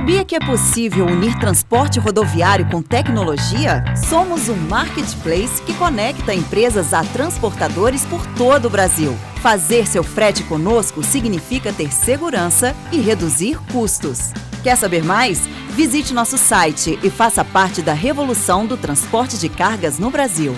Sabia que é possível unir transporte rodoviário com tecnologia? Somos um marketplace que conecta empresas a transportadores por todo o Brasil. Fazer seu frete conosco significa ter segurança e reduzir custos. Quer saber mais? Visite nosso site e faça parte da revolução do transporte de cargas no Brasil.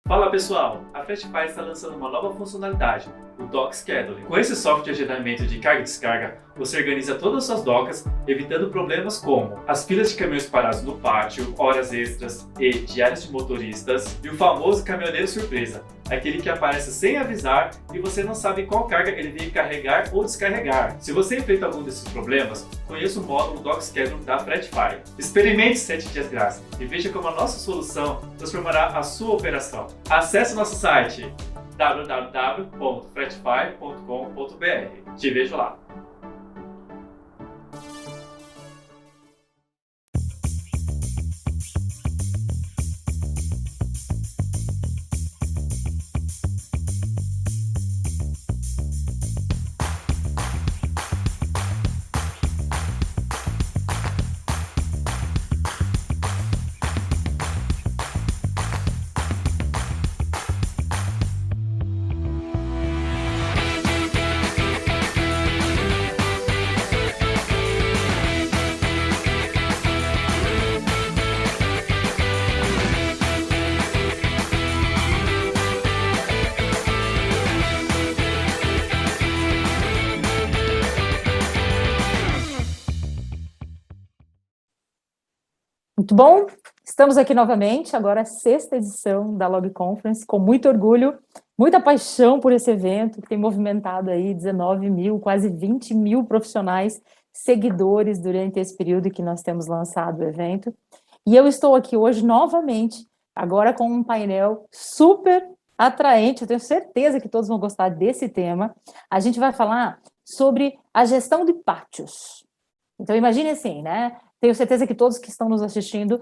Fala pessoal, a Fretify está lançando uma nova funcionalidade, o Dock Scheduling. Com esse software de agendamento de carga e descarga, você organiza todas as suas docas, evitando problemas como as filas de caminhões parados no pátio, horas extras e diárias de motoristas, e o famoso caminhoneiro surpresa, aquele que aparece sem avisar e você não sabe qual carga ele veio carregar ou descarregar. Se você enfrenta algum desses problemas, conheça o módulo Dock Scheduling da Fretify. Experimente 7 dias grátis e veja como a nossa solução transformará a sua operação. Acesse nosso site www.fretify.com.br. Te vejo lá. Muito bom, estamos aqui novamente, agora a 6ª edição da Log Conference, com muito orgulho, muita paixão por esse evento, que tem movimentado aí 19 mil, quase 20 mil profissionais, seguidores durante esse período que nós temos lançado o evento. E eu estou aqui hoje novamente, agora com um painel super atraente, eu tenho certeza que todos vão gostar desse tema. A gente vai falar sobre a gestão de pátios. Então imagine assim, né? Tenho certeza que todos que estão nos assistindo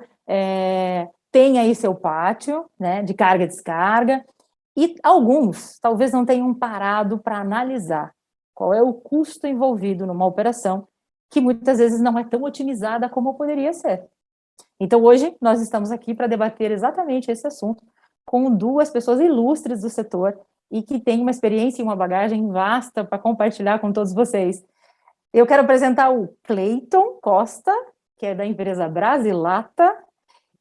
têm aí seu pátio, né, de carga e descarga, e alguns talvez não tenham parado para analisar qual é o custo envolvido numa operação que muitas vezes não é tão otimizada como poderia ser. Então hoje nós estamos aqui para debater exatamente esse assunto com duas pessoas ilustres do setor e que têm uma experiência e uma bagagem vasta para compartilhar com todos vocês. Eu quero apresentar o Cleiton Costa, que é da empresa Brasilata,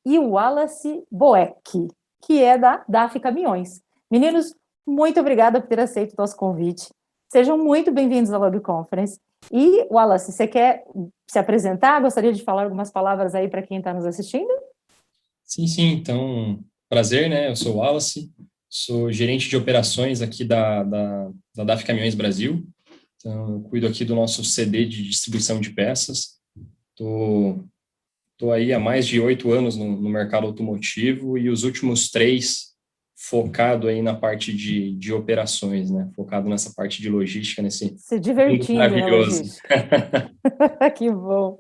e o Wallace Boeck, que é da DAF Caminhões. Meninos, muito obrigada por ter aceito o nosso convite. Sejam muito bem-vindos à Log Conference. E, Wallace, você quer se apresentar? Gostaria de falar algumas palavras aí para quem está nos assistindo? Sim, então, prazer, né? Eu sou o Wallace, sou gerente de operações aqui da DAF Caminhões Brasil. Então, eu cuido aqui do nosso CD de distribuição de peças. Estou aí há mais de 8 anos no mercado automotivo e os últimos 3 focado aí na parte de operações, né? Focado nessa parte de logística, nesse se divertindo maravilhoso. Que bom.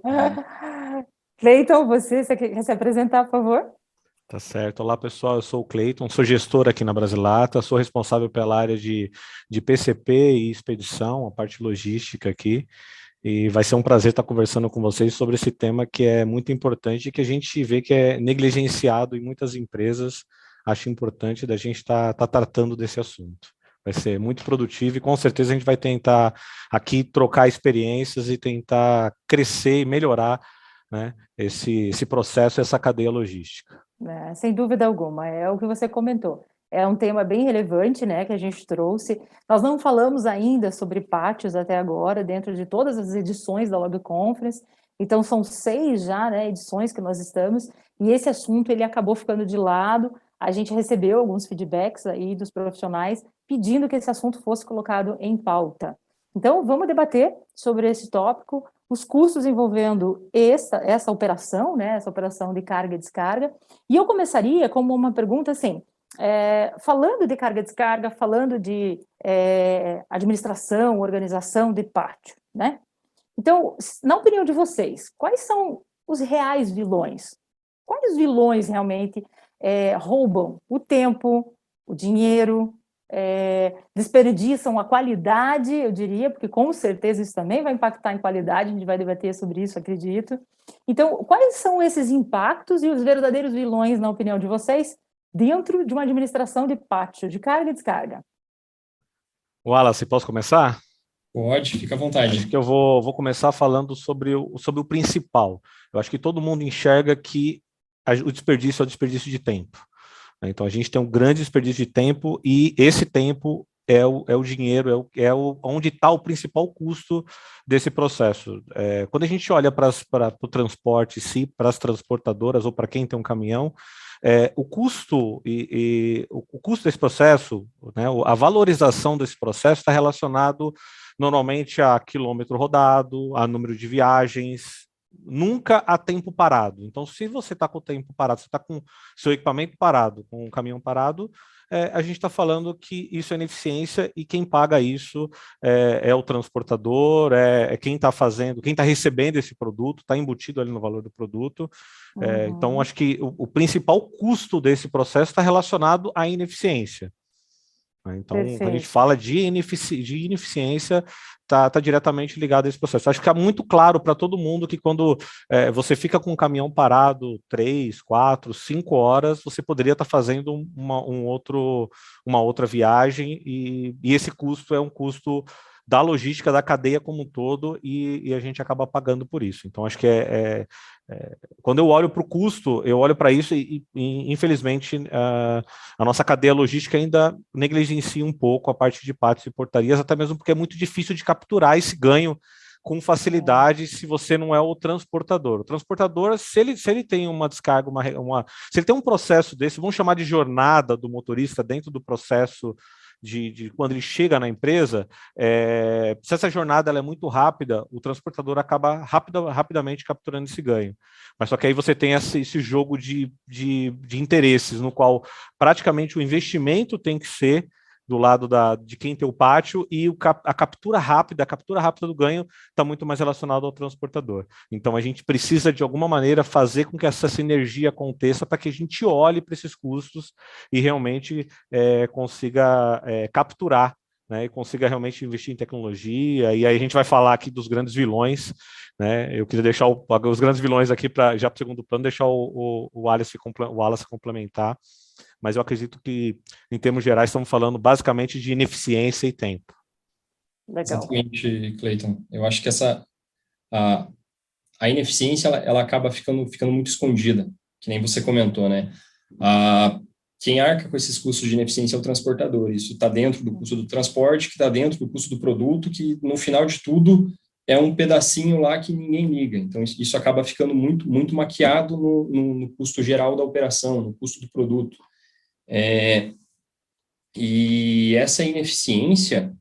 Cleiton, você quer se apresentar, por favor? Tá certo. Olá, pessoal, eu sou o Cleiton, sou gestor aqui na Brasilata, sou responsável pela área de PCP e expedição, a parte logística aqui. E vai ser um prazer estar conversando com vocês sobre esse tema que é muito importante e que a gente vê que é negligenciado em muitas empresas acho importante da gente estar tratando desse assunto. Vai ser muito produtivo e com certeza a gente vai tentar aqui trocar experiências e tentar crescer e melhorar, né, esse processo, essa cadeia logística. Sem dúvida alguma, é o que você comentou. É um tema bem relevante, né, que a gente trouxe. Nós não falamos ainda sobre pátios até agora, dentro de todas as edições da Log Conference. Então, são 6 já, né, edições que nós estamos, e esse assunto ele acabou ficando de lado. A gente recebeu alguns feedbacks aí dos profissionais pedindo que esse assunto fosse colocado em pauta. Então, vamos debater sobre esse tópico, os custos envolvendo essa operação, né, essa operação de carga e descarga. E eu começaria como uma pergunta assim, falando de carga e descarga, falando de administração, organização de pátio, né? Então, na opinião de vocês, quais são os reais vilões? Quais vilões realmente roubam o tempo, o dinheiro, desperdiçam a qualidade, eu diria, porque com certeza isso também vai impactar em qualidade, a gente vai debater sobre isso, acredito. Então, quais são esses impactos e os verdadeiros vilões, na opinião de vocês, dentro de uma administração de pátio, de carga e descarga? Wallace, posso começar? Pode, fica à vontade. Acho que eu vou começar falando sobre o principal. Eu acho que todo mundo enxerga que o desperdício é o desperdício de tempo. Então, a gente tem um grande desperdício de tempo e esse tempo é o dinheiro, onde está o principal custo desse processo. Quando a gente olha para o transporte em si, para as transportadoras ou para quem tem um caminhão, o custo o custo desse processo, né, a valorização desse processo está relacionado normalmente a quilômetro rodado, a número de viagens, nunca a tempo parado. Então, se você está com o tempo parado, você está com seu equipamento parado, com o caminhão parado, a gente está falando que isso é ineficiência e quem paga isso é o transportador, é quem está fazendo, quem está recebendo esse produto, está embutido ali no valor do produto. Então, acho que o principal custo desse processo está relacionado à ineficiência. Então, Perfeito. Quando a gente fala de ineficiência, está diretamente ligado a esse processo. Acho que fica muito claro para todo mundo que quando você fica com um caminhão parado 3, 4, 5 horas, você poderia estar fazendo uma outra viagem e esse custo é um custo da logística, da cadeia como um todo, e a gente acaba pagando por isso. Então, acho que quando eu olho para o custo, eu olho para isso e infelizmente, a nossa cadeia logística ainda negligencia um pouco a parte de pátios e portarias, até mesmo porque é muito difícil de capturar esse ganho com facilidade se você não é o transportador. O transportador, se ele tem uma descarga, se ele tem um processo desse, vamos chamar de jornada do motorista dentro do processo de quando ele chega na empresa, se essa jornada ela é muito rápida, o transportador acaba rapidamente capturando esse ganho. Mas só que aí você tem esse jogo de interesses, no qual praticamente o investimento tem que ser do lado de quem tem o pátio e a captura rápida do ganho está muito mais relacionado ao transportador. Então a gente precisa de alguma maneira fazer com que essa sinergia aconteça para que a gente olhe para esses custos e realmente consiga capturar, né, e consiga realmente investir em tecnologia. E aí a gente vai falar aqui dos grandes vilões, né? Eu queria deixar os grandes vilões aqui já para o segundo plano, deixar o Wallace complementar. Mas eu acredito que, em termos gerais, estamos falando basicamente de ineficiência e tempo. Legal. Exatamente, Cleiton. Eu acho que a ineficiência ela acaba ficando muito escondida, que nem você comentou, né? Quem arca com esses custos de ineficiência é o transportador. Isso está dentro do custo do transporte, que está dentro do custo do produto, que no final de tudo é um pedacinho lá que ninguém liga. Então, isso acaba ficando muito maquiado no custo geral da operação, no custo do produto. E essa ineficiência,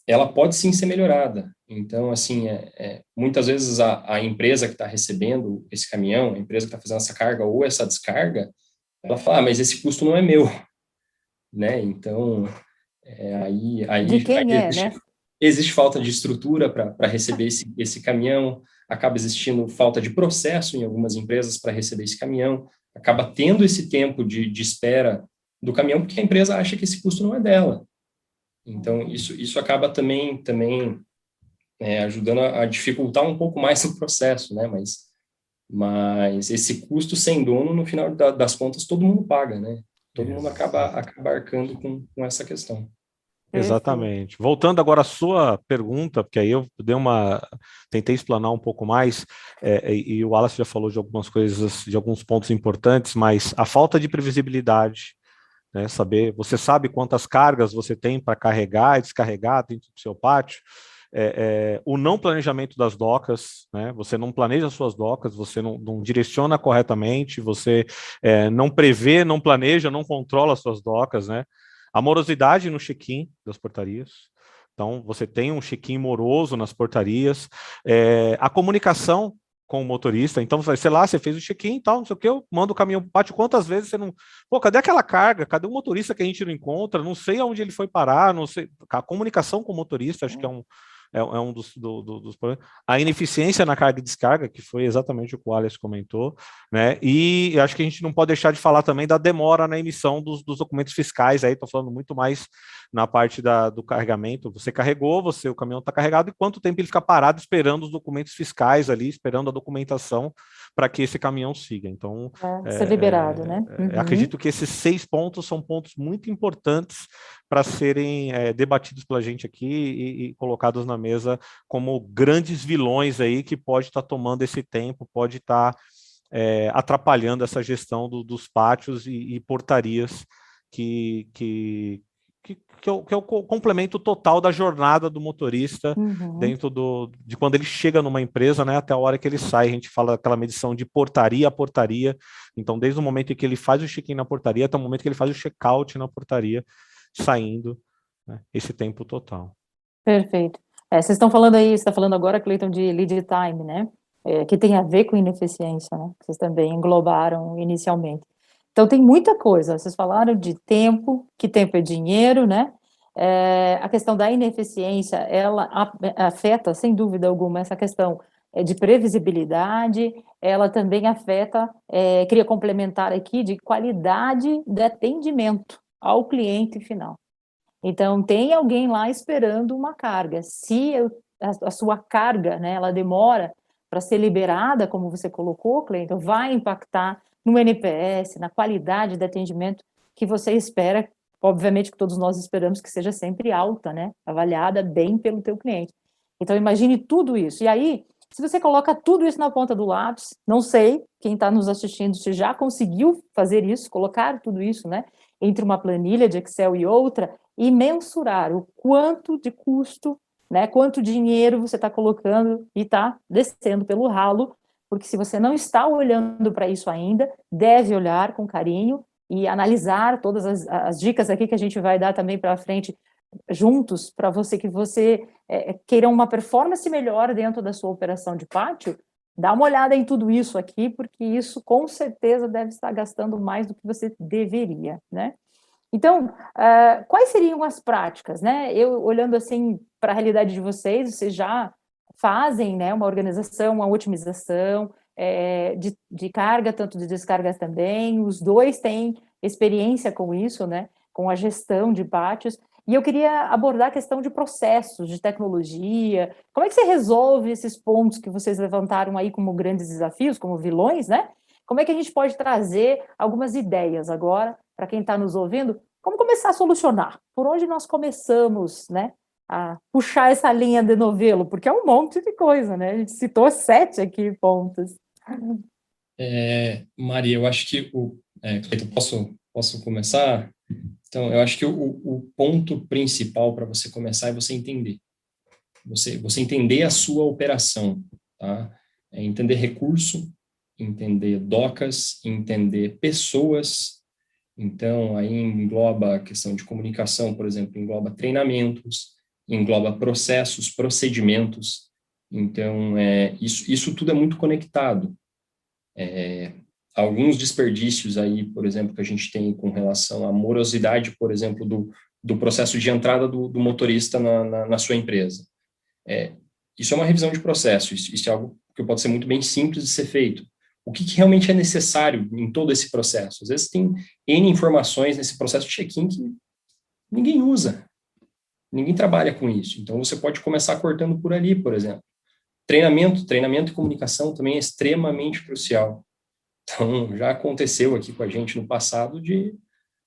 ela pode sim ser melhorada. Então, assim, muitas vezes a empresa que está recebendo esse caminhão, a empresa que está fazendo essa carga ou essa descarga, ela fala, mas esse custo não é meu, né? Então, de quem existe, né? Existe falta de estrutura para receber esse caminhão, acaba existindo falta de processo em algumas empresas para receber esse caminhão, acaba tendo esse tempo de espera do caminhão, porque a empresa acha que esse custo não é dela. Então, isso acaba também ajudando a dificultar um pouco mais o processo, né? Mas Mas esse custo sem dono, no final das contas, todo mundo paga, né? Todo mundo acaba arcando com essa questão. Exatamente. Voltando agora à sua pergunta, porque aí eu tentei explanar um pouco mais, e o Wallace já falou de algumas coisas, de alguns pontos importantes, mas a falta de previsibilidade, né, você sabe quantas cargas você tem para carregar e descarregar dentro do seu pátio, o não planejamento das docas, né, você não planeja suas docas, você não direciona corretamente, você não prevê, não planeja, não controla as suas docas, né? A morosidade no check-in das portarias. Então, você tem um check-in moroso nas portarias. A comunicação com o motorista. Então, sei lá, você fez o check-in e tal, não sei o que, eu mando o caminhão para o pátio. Quantas vezes você não... Pô, cadê aquela carga? Cadê o motorista que a gente não encontra? Não sei aonde ele foi parar, não sei... A comunicação com o motorista, acho que é um dos problemas. A ineficiência na carga e descarga, que foi exatamente o que o Alex comentou, né? E acho que a gente não pode deixar de falar também da demora na emissão dos documentos fiscais, aí estou falando muito mais na parte do carregamento. Você carregou, o caminhão está carregado, e quanto tempo ele fica parado esperando os documentos fiscais ali, esperando a documentação para que esse caminhão siga. Então, ser liberado, né? Acredito que esses 6 pontos são pontos muito importantes para serem debatidos pela gente aqui e colocados na mesa como grandes vilões aí que pode estar tomando esse tempo, pode estar atrapalhando essa gestão dos pátios e portarias que é o complemento total da jornada do motorista dentro de quando ele chega numa empresa, né, até a hora que ele sai. A gente fala daquela medição de portaria a portaria. Então, desde o momento em que ele faz o check-in na portaria até o momento que ele faz o check-out na portaria, saindo, né, esse tempo total. Perfeito. Vocês estão falando aí, você está falando agora, Cleiton, de lead time, né? Que tem a ver com ineficiência, né? Vocês também englobaram inicialmente. Então, tem muita coisa. Vocês falaram de tempo, que tempo é dinheiro, né? A questão da ineficiência, ela afeta, sem dúvida alguma, essa questão de previsibilidade, ela também afeta, queria complementar aqui, de qualidade de atendimento ao cliente final. Então, tem alguém lá esperando uma carga. Se a sua carga, né, ela demora para ser liberada, como você colocou, Cleiton, vai impactar no NPS, na qualidade de atendimento que você espera, obviamente que todos nós esperamos que seja sempre alta, né, avaliada bem pelo teu cliente. Então, imagine tudo isso. E aí, se você coloca tudo isso na ponta do lápis, não sei quem está nos assistindo se já conseguiu fazer isso, colocar tudo isso, né, entre uma planilha de Excel e outra, e mensurar o quanto de custo, né, quanto dinheiro você está colocando e está descendo pelo ralo, porque se você não está olhando para isso ainda, deve olhar com carinho e analisar todas as dicas aqui que a gente vai dar também para frente juntos, para que você queira uma performance melhor dentro da sua operação de pátio. Dá uma olhada em tudo isso aqui, porque isso com certeza deve estar gastando mais do que você deveria, né? Então, quais seriam as práticas, né? Eu, olhando assim para a realidade de vocês já fazem, né, uma organização, uma otimização de carga, tanto de descarga também, os dois têm experiência com isso, né, com a gestão de pátios, e eu queria abordar a questão de processos, de tecnologia. Como é que você resolve esses pontos que vocês levantaram aí como grandes desafios, como vilões, né? Como é que a gente pode trazer algumas ideias agora, para quem está nos ouvindo, como começar a solucionar? Por onde nós começamos, né, a puxar essa linha de novelo? Porque é um monte de coisa, né? A gente citou 7 aqui pontos. Maria, eu acho que posso começar? Então, eu acho que o ponto principal para você começar é você entender. Você entender a sua operação, tá? Entender recurso, entender docas, entender pessoas. Então, aí engloba a questão de comunicação, por exemplo, engloba treinamentos, engloba processos, procedimentos. Então, isso tudo é muito conectado. Alguns desperdícios aí, por exemplo, que a gente tem com relação à morosidade, por exemplo, do processo de entrada do motorista na sua empresa. Isso é uma revisão de processo, isso é algo que pode ser muito bem simples de ser feito. O que realmente é necessário em todo esse processo? Às vezes tem N informações nesse processo de check-in que ninguém usa, ninguém trabalha com isso. Então, você pode começar cortando por ali, por exemplo. Treinamento e comunicação também é extremamente crucial. Então, já aconteceu aqui com a gente no passado de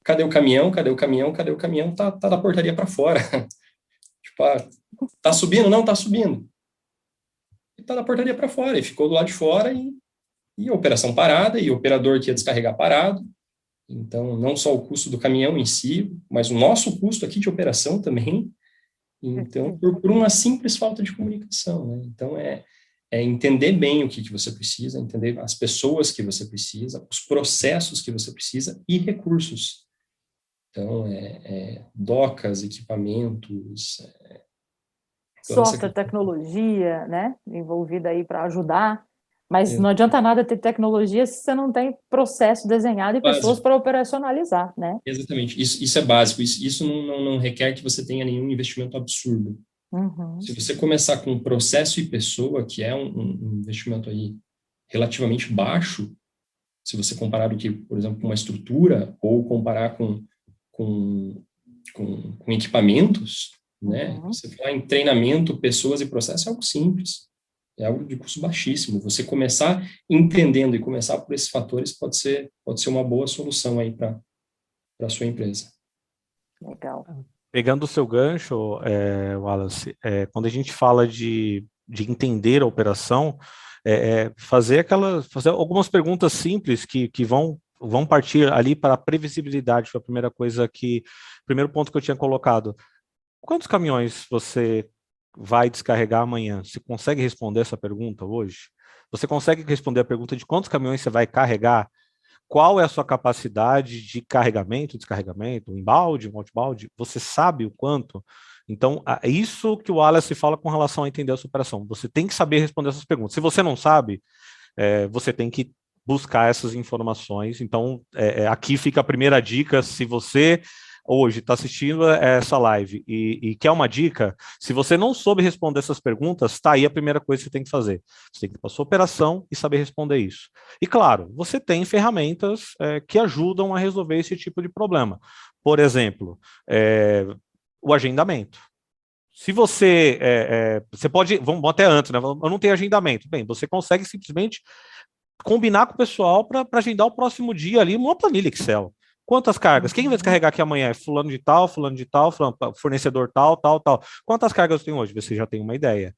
cadê o caminhão, tá da portaria para fora. Tipo, tá subindo? Não, tá subindo. E tá da portaria para fora, e ficou do lado de fora, e a operação parada, e o operador que ia descarregar parado. Então, não só o custo do caminhão em si, mas o nosso custo aqui de operação também. Então, por uma simples falta de comunicação, né? Então, é entender bem o que você precisa, entender as pessoas que você precisa, os processos que você precisa e recursos. Então, docas, equipamentos... software, tecnologia, né? Envolvida aí para ajudar. Mas não adianta nada ter tecnologia se você não tem processo desenhado e pessoas para operacionalizar, né? Exatamente. Isso é básico. Isso não requer que você tenha nenhum investimento absurdo. Uhum. Se você começar com processo e pessoa, que é um investimento aí relativamente baixo, se você comparar por exemplo, com uma estrutura ou comparar com equipamentos, né? Uhum. Você falar em treinamento, pessoas e processo é algo simples. É algo de custo baixíssimo. Você começar entendendo e começar por esses fatores pode ser uma boa solução aí para a sua empresa. Legal. Pegando o seu gancho, Wallace, quando a gente fala de entender a operação, fazer algumas perguntas simples que vão partir ali para a previsibilidade, foi a primeiro ponto que eu tinha colocado. Quantos caminhões você vai descarregar amanhã? Você consegue responder essa pergunta hoje? Você consegue responder a pergunta de quantos caminhões você vai carregar? Qual é a sua capacidade de carregamento, descarregamento, um embalde, um outbound? Você sabe o quanto? Então, é isso que o Wallace fala com relação a entender a sua operação. Você tem que saber responder essas perguntas. Se você não sabe, você tem que buscar essas informações. Então, aqui fica a primeira dica. Se você hoje está assistindo essa live e quer uma dica, se você não soube responder essas perguntas, está aí a primeira coisa que você tem que fazer. Você tem que ir para a sua operação e saber responder isso. E claro, você tem ferramentas que ajudam a resolver esse tipo de problema. Por exemplo, o agendamento. Se você pode, vamos até antes, né? Eu não tenho agendamento. Bem, você consegue simplesmente combinar com o pessoal para agendar o próximo dia ali uma planilha Excel. Quantas cargas? Quem vai descarregar aqui amanhã? É fulano de tal, fornecedor tal. Quantas cargas eu tenho hoje? Você já tem uma ideia.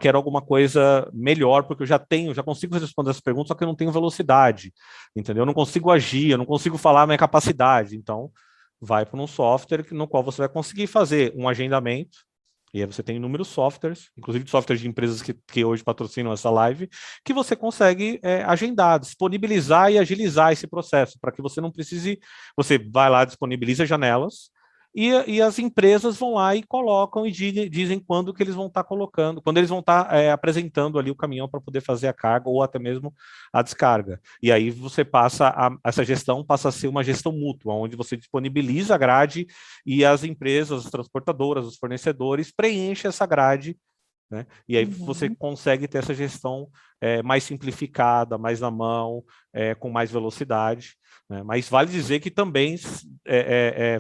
Quero alguma coisa melhor, porque eu já consigo responder essas perguntas, só que eu não tenho velocidade, entendeu? Eu não consigo agir, eu não consigo falar a minha capacidade. Então, vai para um software no qual você vai conseguir fazer um agendamento, e aí você tem inúmeros softwares, inclusive softwares de empresas que hoje patrocinam essa live, que você consegue agendar, disponibilizar e agilizar esse processo, para que você não precise, você vai lá, disponibiliza janelas, e as empresas vão lá e colocam e dizem quando que eles vão estar colocando, quando eles vão estar apresentando ali o caminhão para poder fazer a carga ou até mesmo a descarga. E aí você essa gestão passa a ser uma gestão mútua, onde você disponibiliza a grade e as empresas, as transportadoras, os fornecedores preenchem essa grade, né? E aí você consegue ter essa gestão mais simplificada, mais na mão, com mais velocidade. Né? Mas vale dizer que também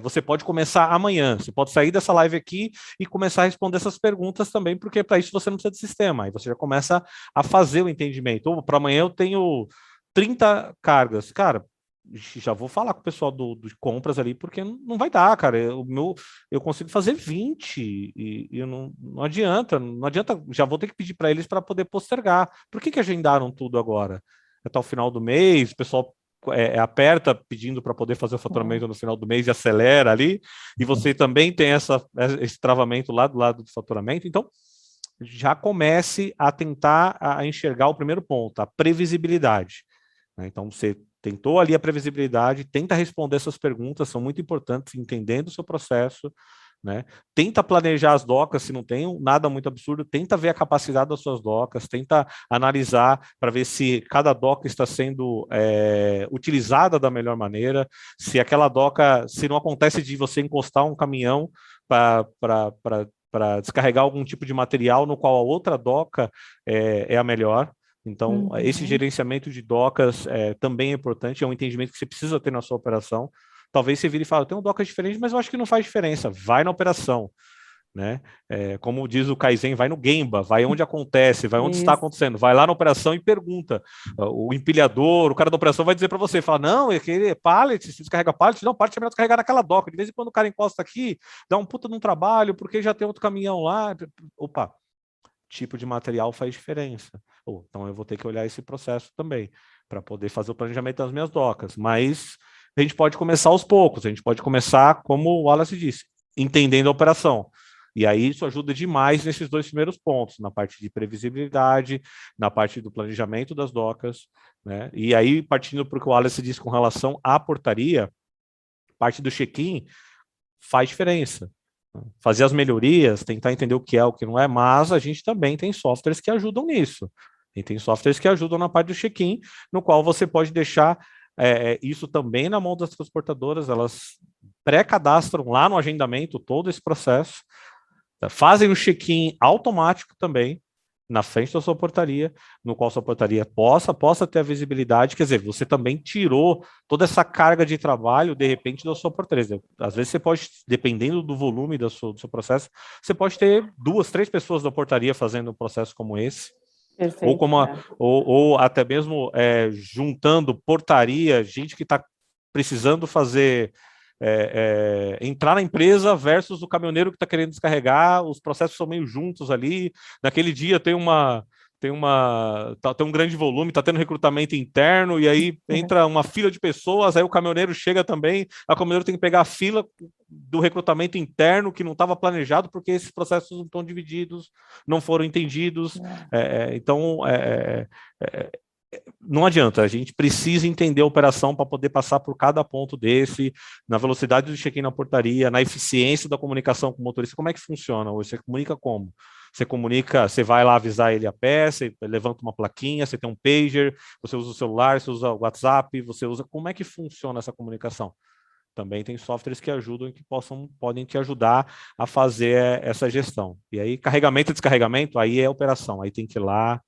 você pode começar amanhã, você pode sair dessa live aqui e começar a responder essas perguntas também, porque para isso você não precisa de sistema, aí você já começa a fazer o entendimento. Para amanhã eu tenho 30 cargas. Cara, já vou falar com o pessoal do compras ali, porque não vai dar, cara. Eu consigo fazer 20 e não adianta, já vou ter que pedir para eles para poder postergar. Por que agendaram tudo agora? Até o final do mês, o pessoal aperta pedindo para poder fazer o faturamento no final do mês e acelera ali, e você também tem esse travamento lá do lado do faturamento. Então, já comece a tentar a enxergar o primeiro ponto, a previsibilidade. Né? Então, você tentou ali a previsibilidade, tenta responder essas perguntas, são muito importantes, entendendo o seu processo, né? Tenta planejar as docas, se não tem nada muito absurdo, tenta ver a capacidade das suas docas, tenta analisar para ver se cada doca está sendo utilizada da melhor maneira, se aquela doca, se não acontece de você encostar um caminhão para descarregar algum tipo de material no qual a outra doca é a melhor. Então, esse gerenciamento de docas também é importante, é um entendimento que você precisa ter na sua operação. Talvez você vire e fale, tem um doca diferente, mas eu acho que não faz diferença. Vai na operação. né? Como diz o Kaizen, vai no Gemba, vai onde acontece, vai onde está acontecendo, vai lá na operação e pergunta. O empilhador, o cara da operação vai dizer para você, fala, não, aquele pallet, se descarrega pallet, não, pallet é melhor descarregar naquela doca, de vez em quando o cara encosta aqui, dá um puta de um trabalho, porque já tem outro caminhão lá, opa, tipo de material faz diferença. Então eu vou ter que olhar esse processo também, para poder fazer o planejamento das minhas docas, mas a gente pode começar aos poucos, a gente pode começar, como o Wallace disse, entendendo a operação. E aí isso ajuda demais nesses 2 primeiros pontos, na parte de previsibilidade, na parte do planejamento das docas, né? E aí, partindo para o que o Wallace disse com relação à portaria, parte do check-in faz diferença. Fazer as melhorias, tentar entender o que é, o que não é, mas a gente também tem softwares que ajudam nisso. E tem softwares que ajudam na parte do check-in, no qual você pode deixar isso também na mão das transportadoras, elas pré-cadastram lá no agendamento todo esse processo, fazem o check-in automático também, na frente da sua portaria, no qual sua portaria possa ter a visibilidade, quer dizer, você também tirou toda essa carga de trabalho, de repente, da sua portaria. Às vezes você pode, dependendo do volume do seu processo, você pode ter 2, 3 pessoas da portaria fazendo um processo como esse. Perfeito, ou até mesmo juntando portaria, gente que está precisando fazer entrar na empresa versus o caminhoneiro que está querendo descarregar, os processos são meio juntos ali. Naquele dia tem um grande volume, está tendo recrutamento interno, e aí entra uma fila de pessoas, aí o caminhoneiro chega também, o caminhoneiro tem que pegar a fila do recrutamento interno que não estava planejado, porque esses processos não estão divididos, não foram entendidos. Então, não adianta, a gente precisa entender a operação para poder passar por cada ponto desse, na velocidade do check-in na portaria, na eficiência da comunicação com o motorista. Como é que funciona? Você comunica como? Você comunica, você vai lá avisar ele a pé, você levanta uma plaquinha, você tem um pager, você usa o celular, você usa o WhatsApp, você usa... Como é que funciona essa comunicação? Também tem softwares que ajudam e que podem te ajudar a fazer essa gestão. E aí, carregamento e descarregamento, aí é operação, aí tem que ir lá,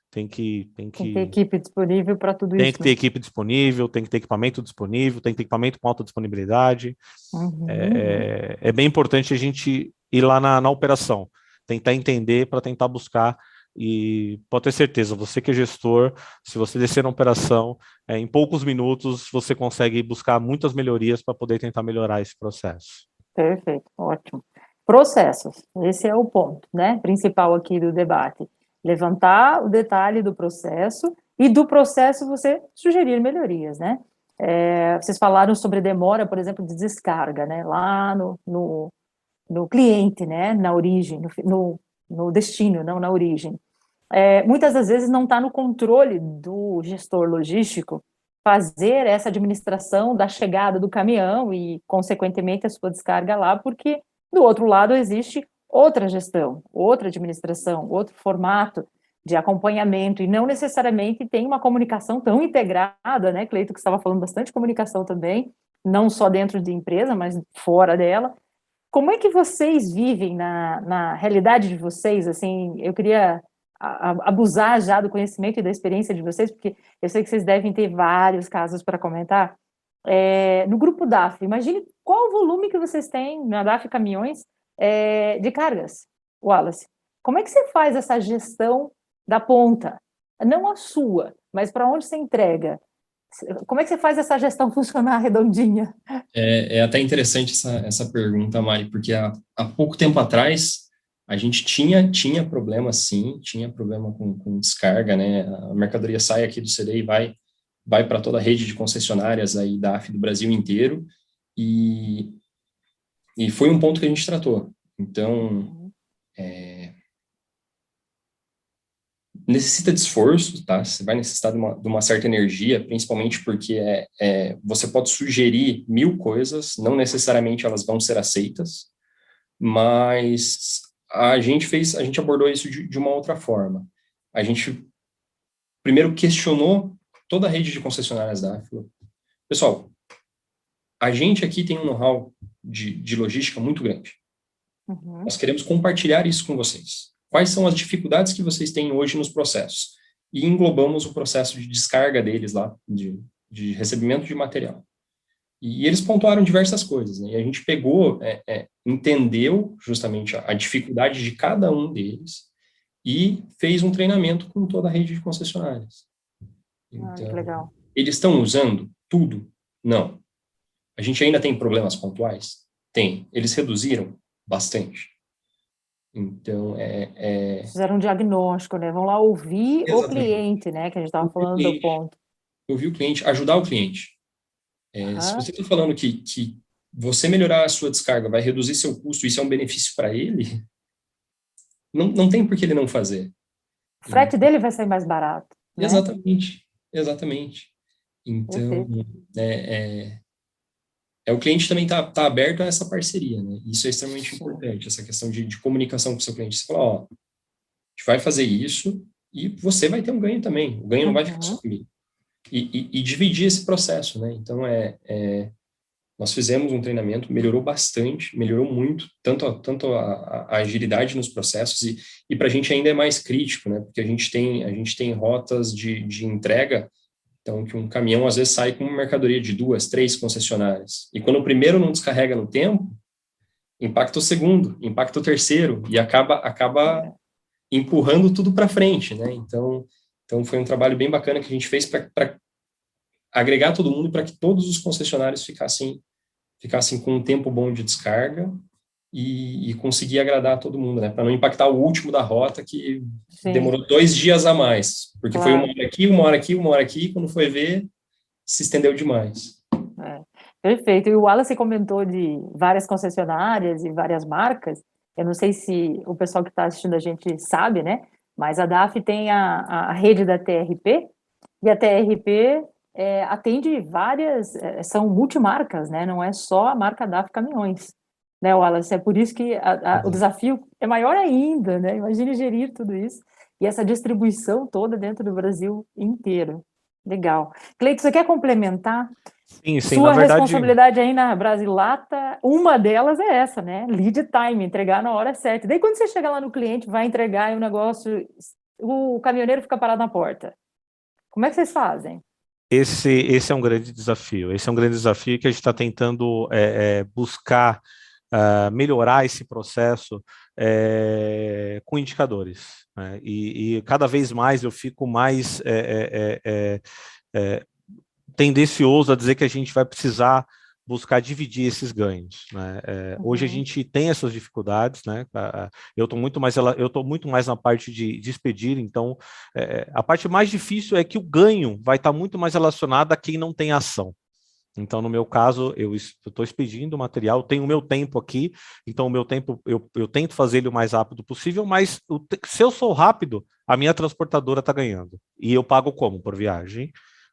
tem que ter equipe disponível para tudo isso. Tem que ter equipe disponível, tem que ter equipamento disponível, tem que ter equipamento com alta disponibilidade. É bem importante a gente ir lá na operação, tentar entender para tentar buscar, e pode ter certeza, você que é gestor, se você descer na operação, em poucos minutos você consegue buscar muitas melhorias para poder tentar melhorar esse processo. Perfeito, ótimo. Processos, esse é o ponto, né, principal aqui do debate. Levantar o detalhe do processo e do processo você sugerir melhorias, né? Vocês falaram sobre demora, por exemplo, de descarga, né? Lá no cliente, né? Na origem, no destino, não na origem. Muitas das vezes não está no controle do gestor logístico fazer essa administração da chegada do caminhão e, consequentemente, a sua descarga lá, porque do outro lado existe outra gestão, outra administração, outro formato de acompanhamento, e não necessariamente tem uma comunicação tão integrada, né, Cleito, que estava falando bastante de comunicação também, não só dentro de empresa, mas fora dela. Como é que vocês vivem na realidade de vocês? Assim, eu queria abusar já do conhecimento e da experiência de vocês, porque eu sei que vocês devem ter vários casos para comentar. No grupo DAF, imagine qual o volume que vocês têm na DAF Caminhões, de cargas, Wallace. Como é que você faz essa gestão da ponta? Não a sua, mas para onde você entrega? Como é que você faz essa gestão funcionar redondinha? É até interessante essa pergunta, Mari, porque há pouco tempo atrás a gente tinha problema, sim, tinha problema com descarga, né? A mercadoria sai aqui do CD e vai para toda a rede de concessionárias aí DAF do Brasil inteiro, e foi um ponto que a gente tratou. Então, necessita de esforço, tá? Você vai necessitar de uma certa energia, principalmente porque você pode sugerir 1000 coisas, não necessariamente elas vão ser aceitas, mas a gente abordou isso de uma outra forma. A gente primeiro questionou toda a rede de concessionárias da AFLA. Pessoal, a gente aqui tem um know-how de logística muito grande. Nós queremos compartilhar isso com vocês. Quais são as dificuldades que vocês têm hoje nos processos? E englobamos o processo de descarga deles lá, de recebimento de material. E eles pontuaram diversas coisas, né? E a gente pegou, entendeu justamente a dificuldade de cada um deles e fez um treinamento com toda a rede de concessionárias. Que Então, legal. eles estão usando tudo? Não. A gente ainda tem problemas pontuais? Tem. Eles reduziram bastante. Então, Fizeram um diagnóstico, né? Vão lá ouvir o Exatamente. cliente, né? Que a gente estava Ouvir o falando do cliente, ponto. ouvir o cliente, ajudar o cliente. Se você está falando que você melhorar a sua descarga vai reduzir seu custo, isso é um benefício para ele, não tem por que ele não fazer. O frete dele vai sair mais barato, né? Exatamente. Então, Perfeito. o cliente também tá aberto a essa parceria, né? Isso é extremamente Sim. importante, essa questão de comunicação com o seu cliente. Você fala, ó, a gente vai fazer isso e você vai ter um ganho também. O ganho não vai ficar só comigo. E dividir esse processo, né? Então, nós fizemos um treinamento, melhorou bastante, melhorou muito, tanto a agilidade nos processos e para a gente ainda é mais crítico, né? Porque a gente tem rotas de entrega, então que um caminhão às vezes sai com uma mercadoria de 2, 3 concessionárias. E quando o primeiro não descarrega no tempo, impacta o segundo, impacta o terceiro e acaba empurrando tudo para frente, né? Então foi um trabalho bem bacana que a gente fez para agregar todo mundo para que todos os concessionários ficassem com um tempo bom de descarga e conseguir agradar todo mundo, né? Para não impactar o último da rota que demorou 2 dias a mais, porque foi 1 hora aqui, 1 hora aqui, 1 hora aqui, e quando foi ver, se estendeu demais. Perfeito. E o Wallace comentou de várias concessionárias e várias marcas. Eu não sei se o pessoal que está assistindo a gente sabe, né? Mas a DAF tem a rede da TRP, e a TRP atende várias, são multimarcas, né? Não é só a marca DAF Caminhões, né, Wallace? É por isso que o desafio é maior ainda, né? Imagine gerir tudo isso e essa distribuição toda dentro do Brasil inteiro. Legal. Cleiton, você quer complementar? Sim, Sua na verdade... responsabilidade aí na Brasilata, uma delas é essa, né? Lead time, entregar na hora certa. Daí quando você chega lá no cliente, vai entregar e o negócio, o caminhoneiro fica parado na porta. Como é que vocês fazem? Esse é um grande desafio. Esse é um grande desafio que a gente está tentando buscar melhorar esse processo com indicadores, né? E cada vez mais eu fico mais tendencioso a dizer que a gente vai precisar buscar dividir esses ganhos, né? Hoje a gente tem essas dificuldades, né? Eu estou muito mais na parte de expedir, então a parte mais difícil é que o ganho vai estar muito mais relacionado a quem não tem ação. Então, no meu caso, eu estou expedindo o material, tenho o meu tempo aqui, então o meu tempo, eu tento fazer ele o mais rápido possível, mas se eu sou rápido, a minha transportadora está ganhando. E eu pago como? Por viagem,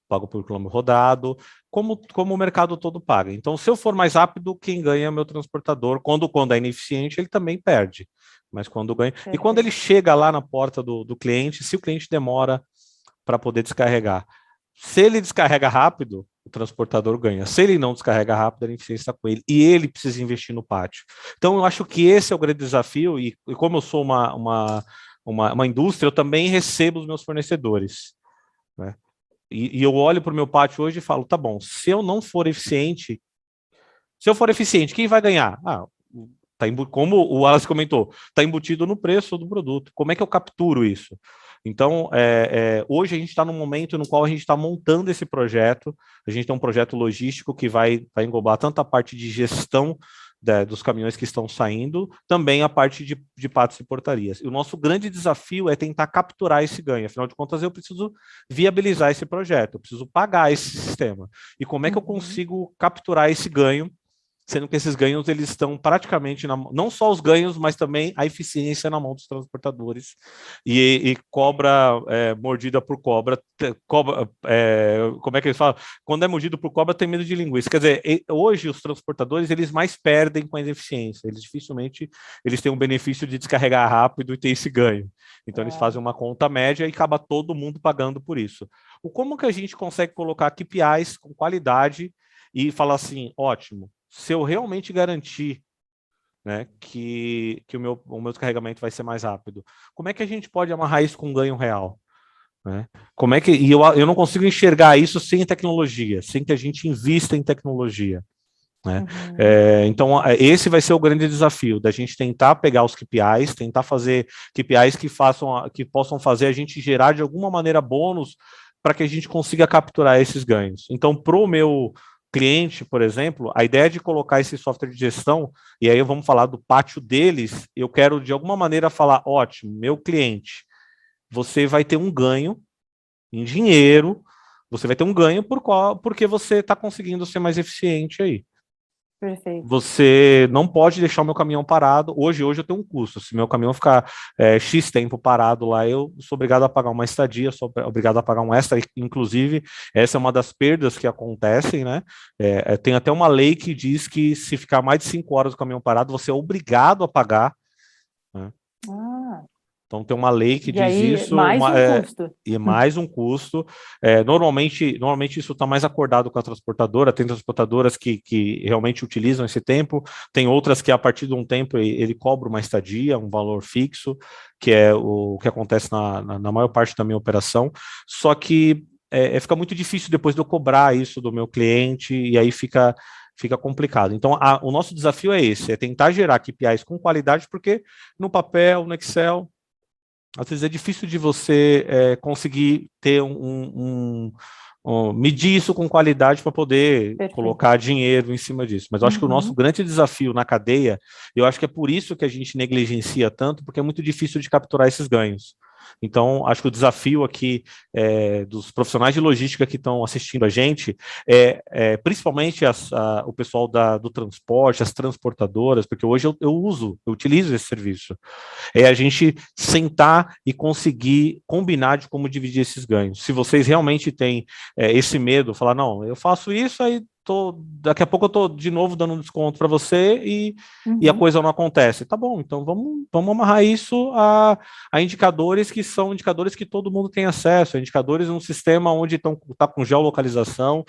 pago por quilômetro rodado, como o mercado todo paga. Então, se eu for mais rápido, quem ganha é o meu transportador. Quando é ineficiente, ele também perde. Mas quando ganha... E quando ele chega lá na porta do cliente, se o cliente demora para poder descarregar, se ele descarrega rápido, o transportador ganha. Se ele não descarrega rápido, a ineficiência está com ele. E ele precisa investir no pátio. Então, eu acho que esse é o grande desafio. E como eu sou uma indústria, eu também recebo os meus fornecedores, né? E eu olho para o meu pátio hoje e falo, tá bom, se eu for eficiente, quem vai ganhar? Como o Wallace comentou, está embutido no preço do produto. Como é que eu capturo isso? Então, hoje a gente está num momento no qual a gente está montando esse projeto. A gente tem um projeto logístico que vai englobar tanto a parte de gestão dos caminhões que estão saindo, também a parte de pátios e portarias. E o nosso grande desafio é tentar capturar esse ganho. Afinal de contas, eu preciso viabilizar esse projeto, eu preciso pagar esse sistema. E como é que eu consigo capturar esse ganho, sendo que esses ganhos eles estão praticamente não só os ganhos, mas também a eficiência na mão dos transportadores e cobra mordida por cobra, como é que eles falam? Quando é mordido por cobra tem medo de linguiça. Quer dizer, hoje os transportadores eles mais perdem com a eficiência, eles dificilmente têm um benefício de descarregar rápido e ter esse ganho. Então eles fazem uma conta média e acaba todo mundo pagando por isso. Como que a gente consegue colocar KPIs com qualidade e falar assim, ótimo, se eu realmente garantir, né, que o meu descarregamento vai ser mais rápido, como é que a gente pode amarrar isso com um ganho real? né? Como é que, e eu não consigo enxergar isso sem tecnologia, sem que a gente invista em tecnologia, né? Uhum. Então, esse vai ser o grande desafio, da gente tentar pegar os KPIs, tentar fazer KPIs que possam fazer a gente gerar de alguma maneira bônus para que a gente consiga capturar esses ganhos. Então, para o meu cliente, por exemplo, a ideia de colocar esse software de gestão, e aí vamos falar do pátio deles, eu quero de alguma maneira falar, ótimo, meu cliente, você vai ter um ganho em dinheiro, você vai ter um ganho porque você está conseguindo ser mais eficiente aí. Perfeito. Você não pode deixar o meu caminhão parado. Hoje eu tenho um custo. Se meu caminhão ficar X tempo parado lá, eu sou obrigado a pagar uma estadia, sou obrigado a pagar um extra. Inclusive, essa é uma das perdas que acontecem, né? Tem até uma lei que diz que se ficar mais de 5 horas o caminhão parado, você é obrigado a pagar, né? Ah, Então tem uma lei que e diz aí, isso, mais um custo. e mais um custo. Normalmente isso está mais acordado com a transportadora, tem transportadoras que realmente utilizam esse tempo, tem outras que a partir de um tempo ele cobra uma estadia, um valor fixo, que é o que acontece na maior parte da minha operação, só que fica muito difícil depois de eu cobrar isso do meu cliente, e aí fica complicado. Então, o nosso desafio é esse, é tentar gerar KPIs com qualidade, porque no papel, no Excel, às vezes é difícil de você conseguir ter medir isso com qualidade para poder Perfeito. colocar dinheiro em cima disso. Mas eu acho que o nosso grande desafio na cadeia, eu acho que é por isso que a gente negligencia tanto, porque é muito difícil de capturar esses ganhos. Então, acho que o desafio aqui dos profissionais de logística que estão assistindo a gente, principalmente o pessoal do transporte, as transportadoras, porque hoje eu utilizo esse serviço, é a gente sentar e conseguir combinar de como dividir esses ganhos. Se vocês realmente têm esse medo, falar, não, eu faço isso, aí daqui a pouco eu estou de novo dando um desconto para você e a coisa não acontece. Tá bom, então vamos amarrar isso a indicadores que são indicadores que todo mundo tem acesso, indicadores num sistema onde está com geolocalização,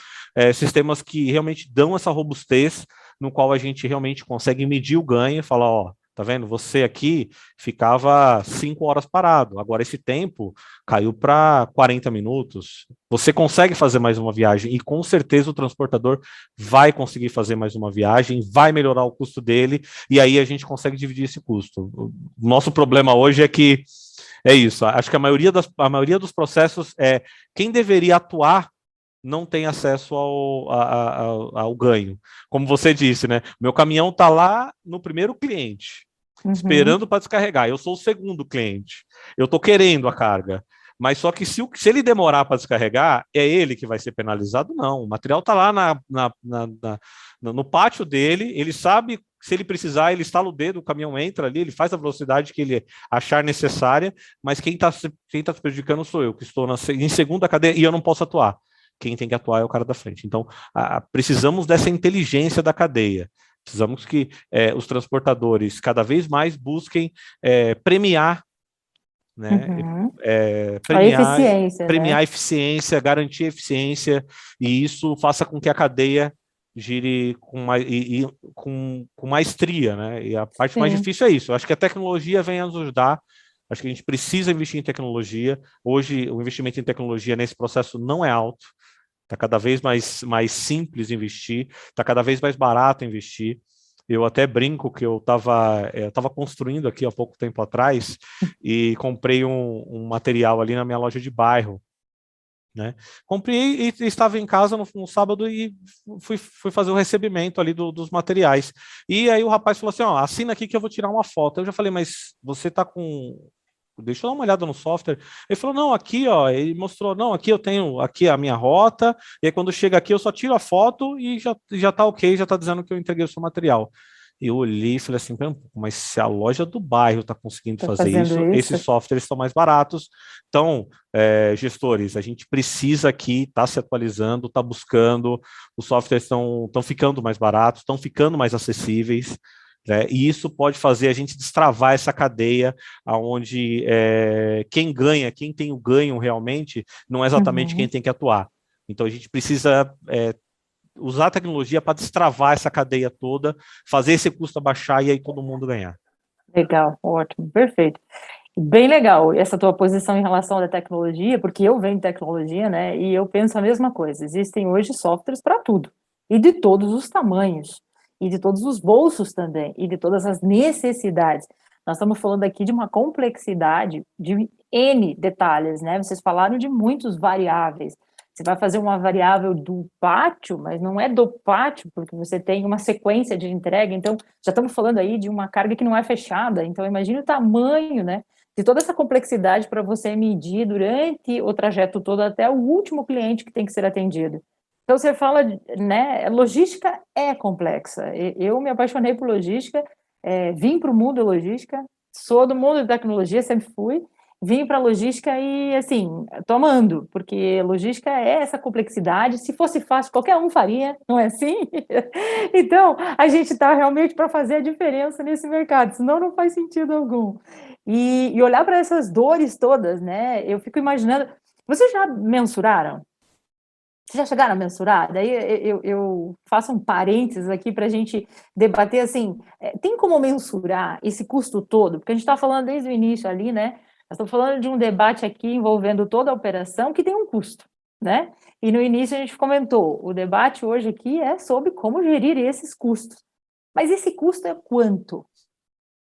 sistemas que realmente dão essa robustez, no qual a gente realmente consegue medir o ganho e falar, ó, tá vendo? Você aqui ficava 5 horas parado, agora esse tempo caiu para 40 minutos. Você consegue fazer mais uma viagem e com certeza o transportador vai conseguir fazer mais uma viagem, vai melhorar o custo dele e aí a gente consegue dividir esse custo. O nosso problema hoje é que é isso. Acho que a maioria dos processos quem deveria atuar não tem acesso ao ganho. Como você disse, né? Meu caminhão está lá no primeiro cliente, esperando para descarregar. Eu sou o segundo cliente. Eu estou querendo a carga. Mas só que se ele demorar para descarregar, é ele que vai ser penalizado? Não. O material está lá no pátio dele, ele sabe, se ele precisar, ele estala o dedo, o caminhão entra ali, ele faz a velocidade que ele achar necessária, mas quem tá se prejudicando sou eu, que estou em segunda cadeia e eu não posso atuar. Quem tem que atuar é o cara da frente. Então, precisamos dessa inteligência da cadeia. Precisamos que os transportadores cada vez mais busquem premiar, né? A eficiência, premiar né? a eficiência, garantir a eficiência, e isso faça com que a cadeia gire com maestria, né? E a parte mais difícil é isso. Eu acho que a tecnologia vem a nos ajudar. Acho que a gente precisa investir em tecnologia. Hoje, o investimento em tecnologia nesse processo não é alto. Está cada vez mais simples investir, está cada vez mais barato investir. Eu até brinco que eu estava construindo aqui há pouco tempo atrás e comprei um material ali na minha loja de bairro, né? Comprei e estava em casa no sábado e fui fazer o recebimento ali dos materiais. E aí o rapaz falou assim, ó, assina aqui que eu vou tirar uma foto. Eu já falei, mas você está com... Deixa eu dar uma olhada no software. Ele falou, não, aqui, ó, ele mostrou, não, aqui eu tenho aqui a minha rota, e aí quando chega aqui eu só tiro a foto e já tá ok, já tá dizendo que eu entreguei o seu material. Eu olhei e falei assim, mas se a loja do bairro está conseguindo fazer isso, esses softwares estão mais baratos. Então, gestores, a gente precisa aqui estar se atualizando, estar buscando, os softwares estão ficando mais baratos, estão ficando mais acessíveis, né? E isso pode fazer a gente destravar essa cadeia onde quem ganha, quem tem o ganho realmente, não é exatamente quem tem que atuar. Então a gente precisa usar a tecnologia para destravar essa cadeia toda, fazer esse custo abaixar e aí todo mundo ganhar. Legal, ótimo, perfeito. Bem legal essa tua posição em relação à tecnologia, porque eu venho de tecnologia, né? E eu penso a mesma coisa. Existem hoje softwares para tudo, e de todos os tamanhos, e de todos os bolsos também, e de todas as necessidades. Nós estamos falando aqui de uma complexidade de N detalhes, né? Vocês falaram de muitos variáveis. Você vai fazer uma variável do pátio, mas não é do pátio, porque você tem uma sequência de entrega. Então, já estamos falando aí de uma carga que não é fechada. Então, imagine o tamanho, né? De toda essa complexidade para você medir durante o trajeto todo até o último cliente que tem que ser atendido. Então, você fala, né, logística é complexa. Eu me apaixonei por logística, vim para o mundo da logística, sou do mundo da tecnologia, sempre fui, vim para a logística e, assim, tô amando, porque logística é essa complexidade. Se fosse fácil, qualquer um faria, não é assim? Então, a gente está realmente para fazer a diferença nesse mercado, senão não faz sentido algum. E olhar para essas dores todas, né? Eu fico imaginando. Vocês já mensuraram? Vocês já chegaram a mensurar? Daí eu faço um parênteses aqui para a gente debater assim: tem como mensurar esse custo todo? Porque a gente está falando desde o início ali, né? Nós estamos falando de um debate aqui envolvendo toda a operação que tem um custo, né? E no início a gente comentou: o debate hoje aqui é sobre como gerir esses custos. Mas esse custo é quanto?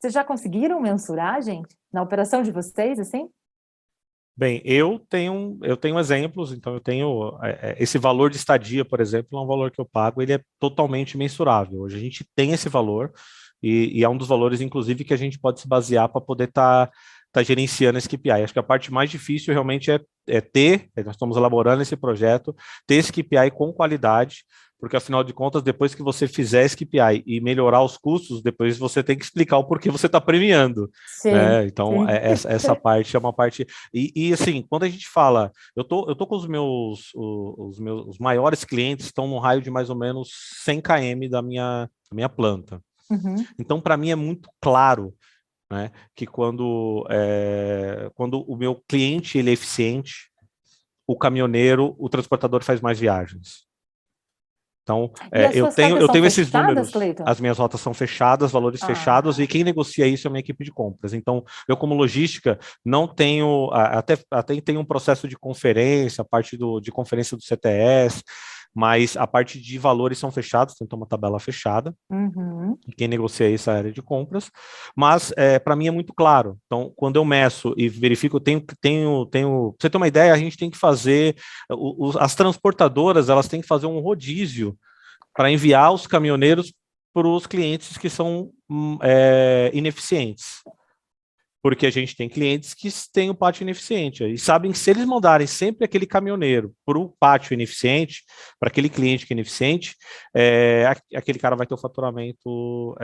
Vocês já conseguiram mensurar, gente, na operação de vocês, assim? Bem, eu tenho exemplos, então eu tenho esse valor de estadia, por exemplo, é um valor que eu pago, ele é totalmente mensurável. Hoje a gente tem esse valor e é um dos valores, inclusive, que a gente pode se basear para poder estar gerenciando esse KPI. Acho que a parte mais difícil realmente nós estamos elaborando esse projeto, ter esse KPI com qualidade, porque afinal de contas, depois que você fizer esse KPI e melhorar os custos, depois você tem que explicar o porquê você está premiando, Sim, né? Então, sim. essa parte é uma parte. Assim, quando a gente fala, eu tô com os meus maiores clientes estão no raio de mais ou menos 100 km da minha planta. Uhum. Então, para mim é muito claro, né, que quando o meu cliente ele é eficiente, o caminhoneiro, o transportador faz mais viagens. Então, E as eu suas tenho, cargas eu são tenho esses fechadas, números. Cleiton? As minhas rotas são fechadas, valores fechados, e Ah, quem negocia isso é a minha equipe de compras. Então, eu, como logística, não tenho, até tenho um processo de conferência, a parte de conferência do CTS, mas a parte de valores são fechados, tem uma tabela fechada, uhum. e quem negocia isso é a área de compras, mas para mim é muito claro. Então, quando eu meço e verifico, pra você ter uma ideia, a gente tem que fazer, as transportadoras, elas têm que fazer um rodízio para enviar os caminhoneiros para os clientes que são ineficientes. Porque a gente tem clientes que têm o pátio ineficiente e sabem que se eles mandarem sempre aquele caminhoneiro para o pátio ineficiente, para aquele cliente que é ineficiente, aquele cara vai ter um faturamento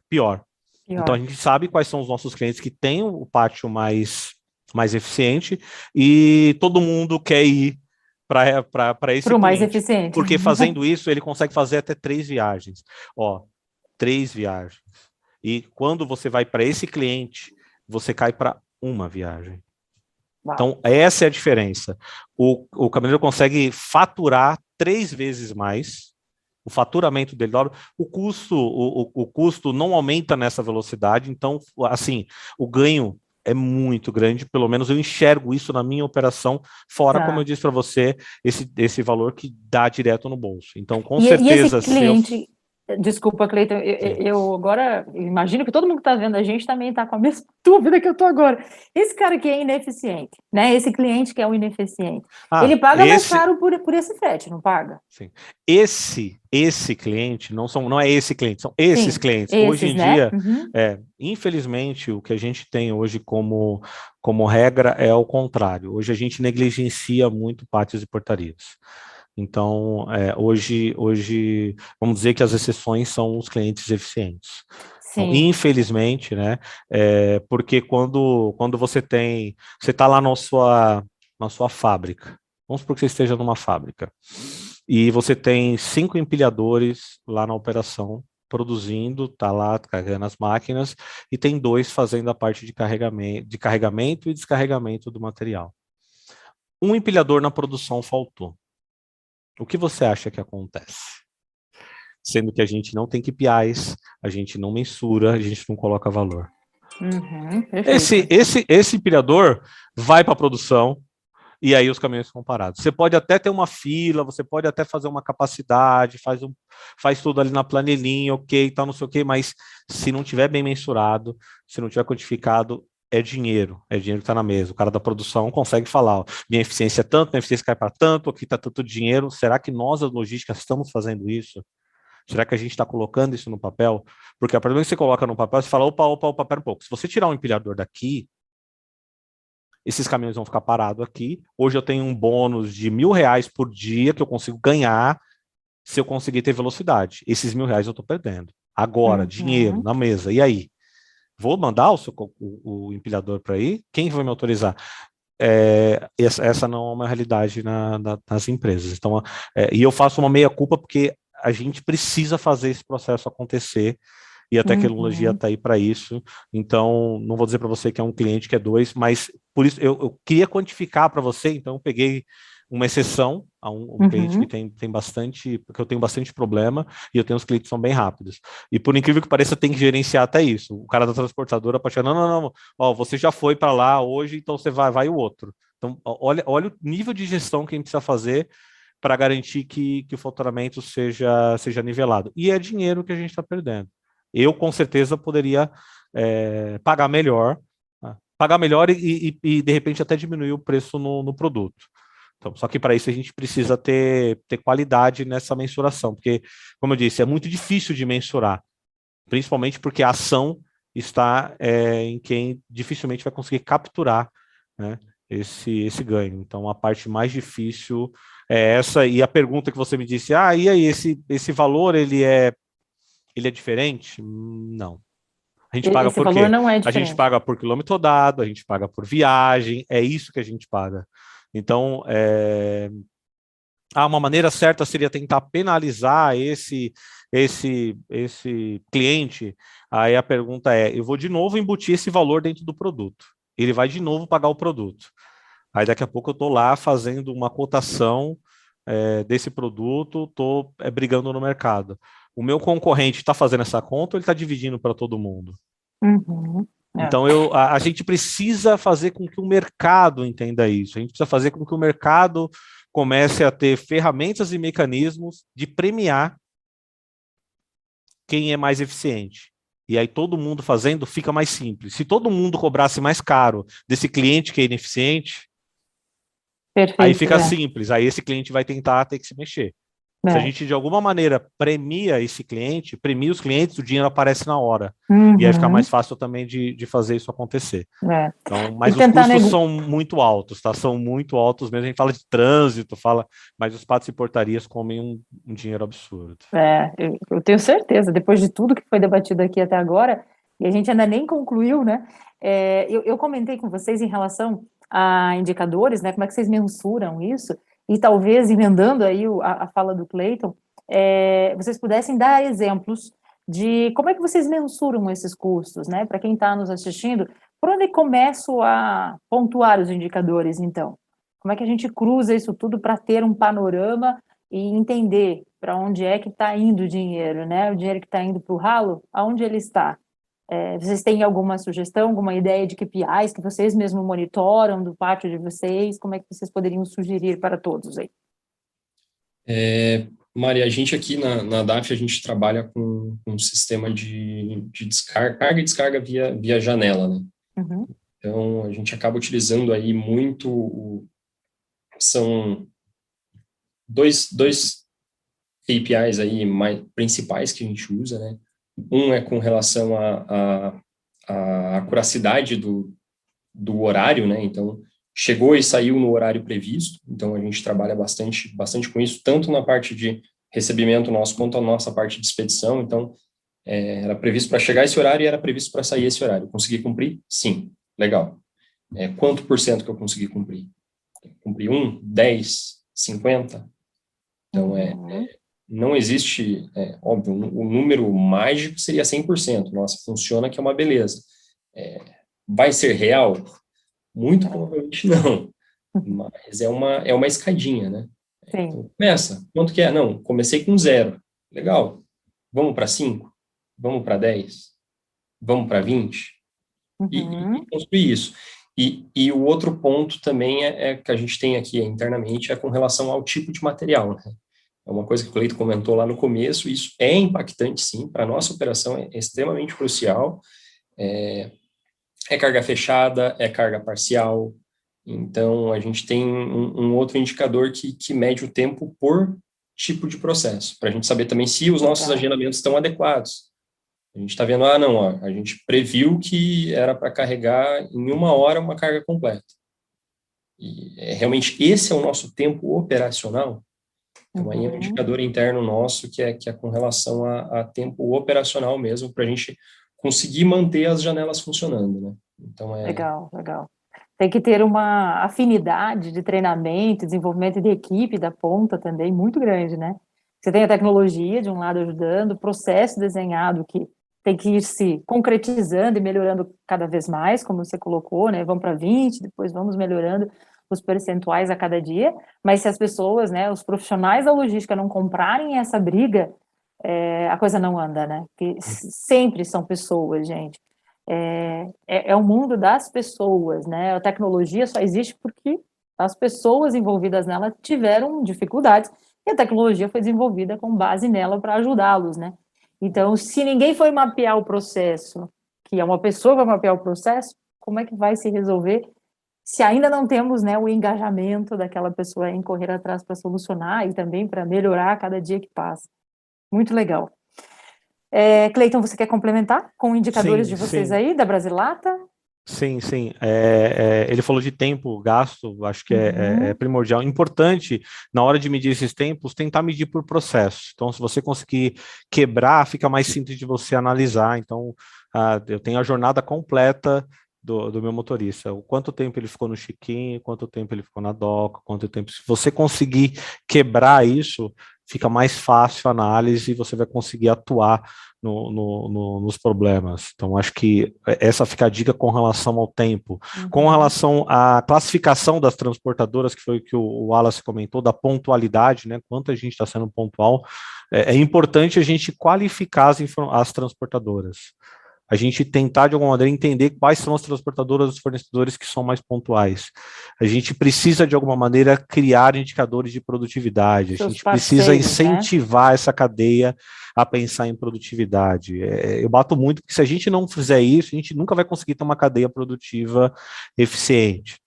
pior. Então a Pior. gente sabe quais são os nossos clientes que têm o pátio mais eficiente e todo mundo quer ir para esse Para o mais cliente. eficiente. Porque fazendo isso, ele consegue fazer até 3 viagens. Ó, 3 viagens. E quando você vai para esse cliente, você cai para uma viagem. Uau. Então, essa é a diferença. O caminhoneiro consegue faturar 3 vezes mais, o faturamento dele dobra, o custo não aumenta nessa velocidade, então, assim, o ganho é muito grande, pelo menos eu enxergo isso na minha operação, fora, como eu Tá. disse para você, esse valor que dá direto no bolso. Então, com E esse certeza, se eu... cliente, desculpa, Cleiton, Sim. eu agora imagino que todo mundo que está vendo a gente também está com a mesma dúvida que eu estou agora. Esse cara que é ineficiente, né? Esse cliente que é o ineficiente, ele paga mais caro por esse frete, não paga? Sim. Esse cliente não é esse cliente, são esses Sim, clientes. Hoje esses, em né? dia, Uhum. infelizmente, o que a gente tem hoje como regra é o contrário. Hoje a gente negligencia muito pátios e portarias. Então, hoje, vamos dizer que as exceções são os clientes eficientes. Então, Sim. infelizmente, né? Porque quando você está lá na sua fábrica, vamos supor que você esteja numa fábrica, e você tem 5 empilhadores lá na operação, produzindo, está lá carregando as máquinas, e tem 2 fazendo a parte de carregamento e descarregamento do material. Um empilhador na produção faltou. O que você acha que acontece? Sendo que a gente não tem KPIs, a gente não mensura, a gente não coloca valor. Perfeito. Esse empilhador vai para a produção, e aí os caminhões ficam parados. Você pode até ter uma fila, você pode até fazer uma capacidade, faz tudo ali na planilhinha, ok, tal, não sei o que, mas se não tiver bem mensurado, se não tiver quantificado, é dinheiro que está na mesa. O cara da produção consegue falar, ó, minha eficiência é tanto, minha eficiência cai para tanto, aqui está tanto dinheiro. Será que nós, as logísticas, estamos fazendo isso? Será que a gente está colocando isso no papel? Porque a partir do momento que você coloca no papel, você fala, opa, pera um pouco. Se você tirar um empilhador daqui, esses caminhões vão ficar parados aqui. Hoje eu tenho um bônus de R$ 1.000 por dia que eu consigo ganhar se eu conseguir ter velocidade. Esses R$ 1.000 eu estou perdendo. Agora, dinheiro na mesa. E aí? Vou mandar o empilhador para aí? Quem vai me autorizar? Essa não é uma realidade nas empresas. Então, e eu faço uma meia-culpa porque a gente precisa fazer esse processo acontecer e a tecnologia está aí para isso. Então, não vou dizer para você que é um cliente, que é dois, mas por isso eu queria quantificar para você, então eu peguei uma exceção a um cliente que tem bastante, porque eu tenho bastante problema, e eu tenho uns clientes que são bem rápidos. E por incrível que pareça, tem que gerenciar até isso. O cara da transportadora pode falar, não, ó, você já foi para lá hoje, então você vai o outro. Então, olha o nível de gestão que a gente precisa fazer para garantir que o faturamento seja nivelado. E é dinheiro que a gente está perdendo. Eu, com certeza, poderia pagar melhor, tá? E, de repente, até diminuir o preço no produto. Então, só que para isso a gente precisa ter qualidade nessa mensuração, porque, como eu disse, é muito difícil de mensurar, principalmente porque a ação está em quem dificilmente vai conseguir capturar, né, esse ganho. Então, a parte mais difícil é essa, e a pergunta que você me disse, e aí, esse valor, ele é diferente? Não. A gente paga Esse por valor quê? não é A diferente. gente paga por quilômetro rodado, a gente paga por viagem, é isso que a gente paga. Então, uma maneira certa seria tentar penalizar esse cliente. Aí a pergunta eu vou de novo embutir esse valor dentro do produto. Ele vai de novo pagar o produto. Aí daqui a pouco eu estou lá fazendo uma cotação desse produto, estou brigando no mercado. O meu concorrente está fazendo essa conta ou ele está dividindo para todo mundo? Então, a gente precisa fazer com que o mercado entenda isso. A gente precisa fazer com que o mercado comece a ter ferramentas e mecanismos de premiar quem é mais eficiente. E aí todo mundo fazendo fica mais simples. Se todo mundo cobrasse mais caro desse cliente que é ineficiente, Perfeito, aí fica simples. Aí esse cliente vai tentar ter que se mexer. Se a gente, de alguma maneira, premia os clientes, o dinheiro aparece na hora. E aí fica mais fácil também de fazer isso acontecer. Então, mas os custos são muito altos, tá? São muito altos mesmo. A gente fala de trânsito, mas os patos e portarias comem um dinheiro absurdo. Eu tenho certeza, depois de tudo que foi debatido aqui até agora, e a gente ainda nem concluiu, né? Eu comentei com vocês em relação a indicadores, né? Como é que vocês mensuram isso? E talvez, emendando aí a fala do Clayton, vocês pudessem dar exemplos de como é que vocês mensuram esses custos, né? Para quem está nos assistindo, por onde começo a pontuar os indicadores, então? Como é que a gente cruza isso tudo para ter um panorama e entender para onde é que está indo o dinheiro, né? O dinheiro que está indo para o ralo, aonde ele está? Vocês têm alguma sugestão, alguma ideia de KPIs que vocês mesmos monitoram do pátio de vocês? Como é que vocês poderiam sugerir para todos aí? Mari, a gente aqui na DAF, a gente trabalha com um sistema de descarga, carga e descarga via janela, né? Então, a gente acaba utilizando aí muito, são dois KPIs aí principais que a gente usa, né? Um é com relação à acuracidade do horário, né? Então, chegou e saiu no horário previsto. Então, a gente trabalha bastante com isso, tanto na parte de recebimento nosso, quanto a nossa parte de expedição. Então, era previsto para chegar esse horário e era previsto para sair esse horário. Consegui cumprir? Sim. Legal. Quanto por cento que eu consegui cumprir? Cumpri 1, 10, 50? Então, não existe, óbvio, o número mágico seria 100%. Nossa, funciona, que é uma beleza. Vai ser real? Muito provavelmente não. Mas é uma escadinha, né? Então, começa. Quanto que é? Não, comecei com 0. Legal. Vamos para 5? Vamos para 10? Vamos para 20? e construir isso. E o outro ponto também que a gente tem aqui internamente é com relação ao tipo de material, né? É uma coisa que o Cleiton comentou lá no começo, isso é impactante, sim, para a nossa operação é extremamente crucial. É carga fechada, é carga parcial. Então, a gente tem um outro indicador que mede o tempo por tipo de processo, para a gente saber também se os nossos agendamentos estão adequados. A gente está vendo, a gente previu que era para carregar em 1 hora uma carga completa. E realmente esse é o nosso tempo operacional. Então, aí é um indicador interno nosso que é com relação a tempo operacional mesmo, para a gente conseguir manter as janelas funcionando, né? Então, Legal. Tem que ter uma afinidade de treinamento, desenvolvimento de equipe da ponta também muito grande, né? Você tem a tecnologia de um lado ajudando, o processo desenhado que tem que ir se concretizando e melhorando cada vez mais, como você colocou, né? Vamos para 20, depois vamos melhorando os percentuais a cada dia, mas se as pessoas, né, os profissionais da logística não comprarem essa briga, a coisa não anda, né? Porque sempre são pessoas, gente. É o mundo das pessoas, né? A tecnologia só existe porque as pessoas envolvidas nela tiveram dificuldades e a tecnologia foi desenvolvida com base nela para ajudá-los, né? Então, se ninguém foi mapear o processo, que é uma pessoa que vai mapear o processo, como é que vai se resolver se ainda não temos, né, o engajamento daquela pessoa em correr atrás para solucionar e também para melhorar a cada dia que passa? Muito legal. Cleiton, você quer complementar com indicadores de vocês aí, da Brasilata? Sim. Ele falou de tempo gasto, acho que é primordial. Importante, na hora de medir esses tempos, tentar medir por processo. Então, se você conseguir quebrar, fica mais simples de você analisar. Então, eu tenho a jornada completa do meu motorista, o quanto tempo ele ficou no check-in, quanto tempo ele ficou na doca, quanto tempo. Se você conseguir quebrar isso, fica mais fácil a análise e você vai conseguir atuar nos problemas. Então, acho que essa fica a dica com relação ao tempo. Com relação à classificação das transportadoras, que foi o que o Wallace comentou, da pontualidade, né? Quanto a gente está sendo pontual, é importante a gente qualificar as transportadoras. A gente tentar, de alguma maneira, entender quais são as transportadoras dos fornecedores que são mais pontuais. A gente precisa, de alguma maneira, criar indicadores de produtividade. A gente precisa incentivar essa cadeia a pensar em produtividade. Eu bato muito, porque se a gente não fizer isso, a gente nunca vai conseguir ter uma cadeia produtiva eficiente.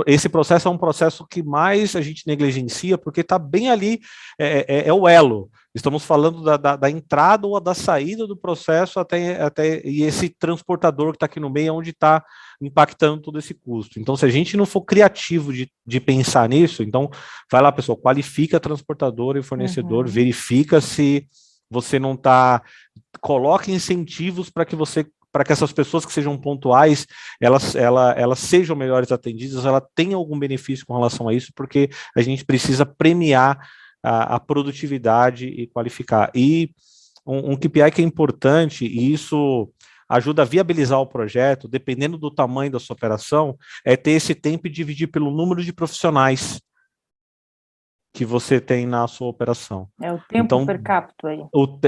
Esse processo é um processo que mais a gente negligencia, porque está bem ali, é o elo. Estamos falando da entrada ou da saída do processo e esse transportador que está aqui no meio é onde está impactando todo esse custo. Então, se a gente não for criativo de pensar nisso, então vai lá, pessoal, qualifica transportador e fornecedor, verifica se você não está, coloca incentivos para que essas pessoas que sejam pontuais, elas sejam melhores atendidas, ela tenha algum benefício com relação a isso, porque a gente precisa premiar a produtividade e qualificar. E um KPI que é importante, e isso ajuda a viabilizar o projeto, dependendo do tamanho da sua operação, é ter esse tempo e dividir pelo número de profissionais que você tem na sua operação. É o tempo per capita aí.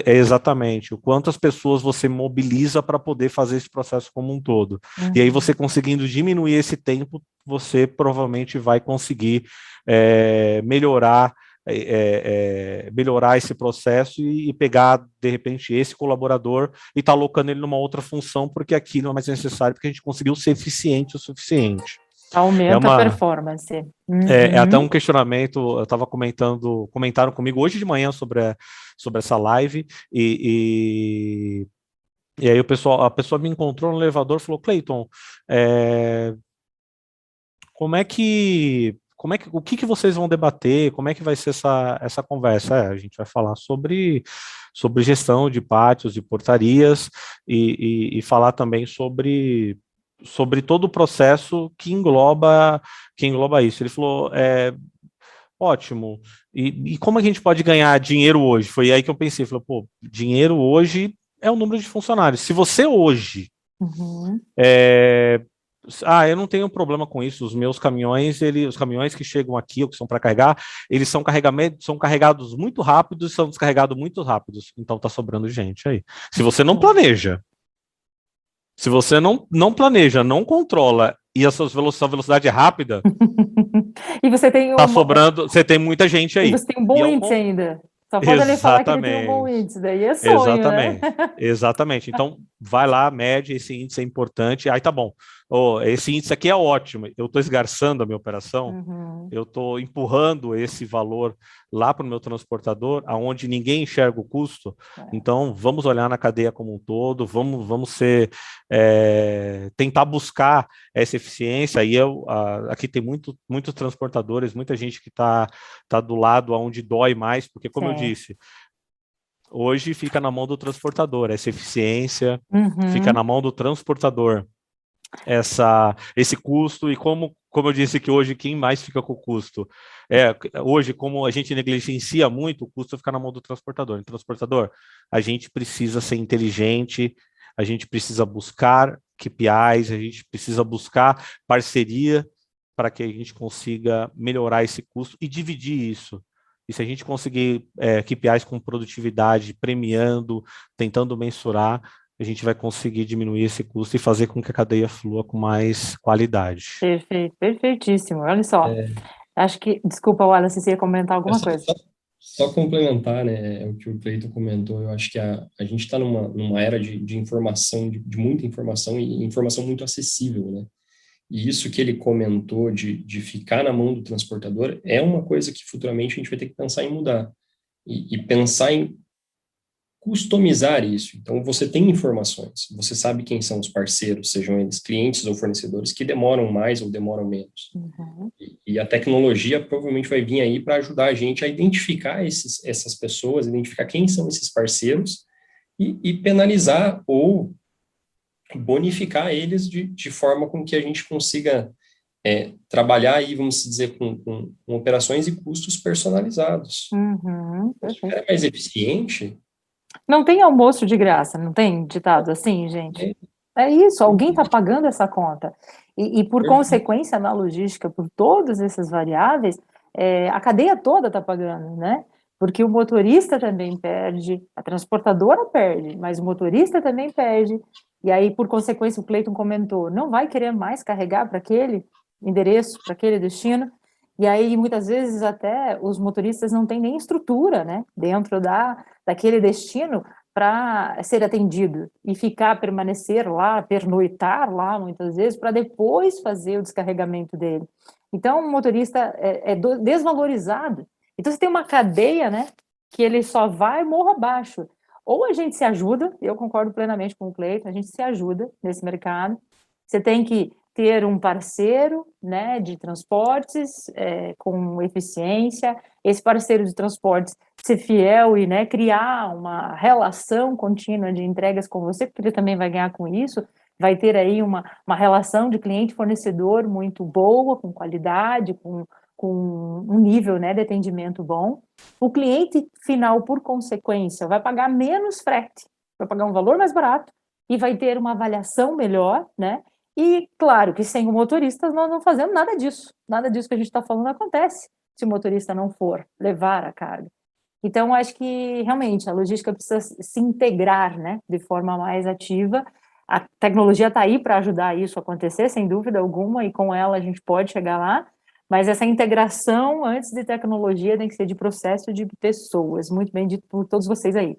Exatamente, o quanto as pessoas você mobiliza para poder fazer esse processo como um todo. E aí você conseguindo diminuir esse tempo, você provavelmente vai conseguir melhorar esse processo e pegar, de repente, esse colaborador e estar alocando ele numa outra função, porque aqui não é mais necessário, porque a gente conseguiu ser eficiente o suficiente. Aumenta a performance. É até um questionamento, eu estava comentaram comigo hoje de manhã sobre essa live, e aí a pessoa me encontrou no elevador e falou, Cleiton, o que vocês vão debater, como é que vai ser essa conversa? A gente vai falar sobre gestão de pátios e portarias e falar também sobre todo o processo que engloba isso. Ele falou, ótimo, e como a gente pode ganhar dinheiro hoje? Foi aí que eu pensei, falei, dinheiro hoje é o número de funcionários. Se você hoje eu não tenho problema com isso. Os meus caminhões, os caminhões que chegam aqui, ou que são para carregar, eles são carregados muito rápidos, são descarregados muito rápidos. Então tá sobrando gente aí. Se você não planeja, Se você não planeja, não controla e a sua velocidade é rápida, E você tem tá sobrando, você tem muita gente e aí. você tem um bom E índice ainda. Só falta ele falar que ele tem um bom exatamente. índice, daí é sonho, né? Exatamente, exatamente. Então, vai lá, mede, esse índice é importante. Aí tá bom. Oh, esse índice aqui é ótimo. Eu estou esgarçando a minha operação, Uhum. eu estou empurrando esse valor lá para o meu transportador, aonde ninguém enxerga o custo. Então, vamos olhar na cadeia como um todo, vamos tentar buscar essa eficiência. E aqui tem muitos transportadores, muita gente que tá do lado aonde dói mais, porque, como eu Certo. disse, hoje fica na mão do transportador, essa eficiência fica Uhum. na mão do transportador, esse custo, e como eu disse que hoje quem mais fica com o custo? Hoje, como a gente negligencia muito, o custo fica na mão do transportador. Transportador, a gente precisa ser inteligente, a gente precisa buscar KPIs, a gente precisa buscar parceria para que a gente consiga melhorar esse custo e dividir isso. E se a gente conseguir KPIs com produtividade, premiando, tentando mensurar, a gente vai conseguir diminuir esse custo e fazer com que a cadeia flua com mais qualidade. Perfeito, perfeitíssimo. Olha só, acho que, desculpa, Wallace, você ia comentar alguma coisa. Só complementar, né, o que o Cleiton comentou, eu acho que a gente está numa era de informação, de muita informação e informação muito acessível, né? E isso que ele comentou de ficar na mão do transportador é uma coisa que futuramente a gente vai ter que pensar em mudar e pensar em customizar isso. Então, você tem informações, você sabe quem são os parceiros, sejam eles clientes ou fornecedores, que demoram mais ou demoram menos. Uhum. E a tecnologia provavelmente vai vir aí para ajudar a gente a identificar essas pessoas, identificar quem são esses parceiros e penalizar ou bonificar eles de forma com que a gente consiga trabalhar aí, vamos dizer, com operações e custos personalizados. Uhum. Se é mais eficiente... Não tem almoço de graça, não tem ditado assim, gente? É isso, alguém está pagando essa conta. E por consequência, na logística, por todas essas variáveis, a cadeia toda está pagando, né? Porque o motorista também perde, a transportadora perde, mas o motorista também perde. E aí, por consequência, o Cleiton comentou, não vai querer mais carregar para aquele endereço, para aquele destino. E aí, muitas vezes, até os motoristas não têm nem estrutura, né, dentro daquele destino para ser atendido e permanecer lá, pernoitar lá, muitas vezes, para depois fazer o descarregamento dele. Então, o motorista é desvalorizado. Então, você tem uma cadeia, né, que ele só vai morro abaixo. Ou a gente se ajuda, eu concordo plenamente com o Cleiton, a gente se ajuda nesse mercado. Você tem que ter um parceiro, né, de transportes com eficiência, esse parceiro de transportes ser fiel e, né, criar uma relação contínua de entregas com você, porque ele também vai ganhar com isso, vai ter aí uma relação de cliente-fornecedor muito boa, com qualidade, com um nível, né, de atendimento bom. O cliente final, por consequência, vai pagar menos frete, vai pagar um valor mais barato e vai ter uma avaliação melhor, né? E, claro, que sem o motorista nós não fazemos nada disso. Nada disso que a gente está falando acontece se o motorista não for levar a carga. Então, acho que, realmente, a logística precisa se integrar, né, de forma mais ativa. A tecnologia está aí para ajudar isso a acontecer, sem dúvida alguma, e com ela a gente pode chegar lá, mas essa integração, antes de tecnologia, tem que ser de processo de pessoas. Muito bem dito por todos vocês aí.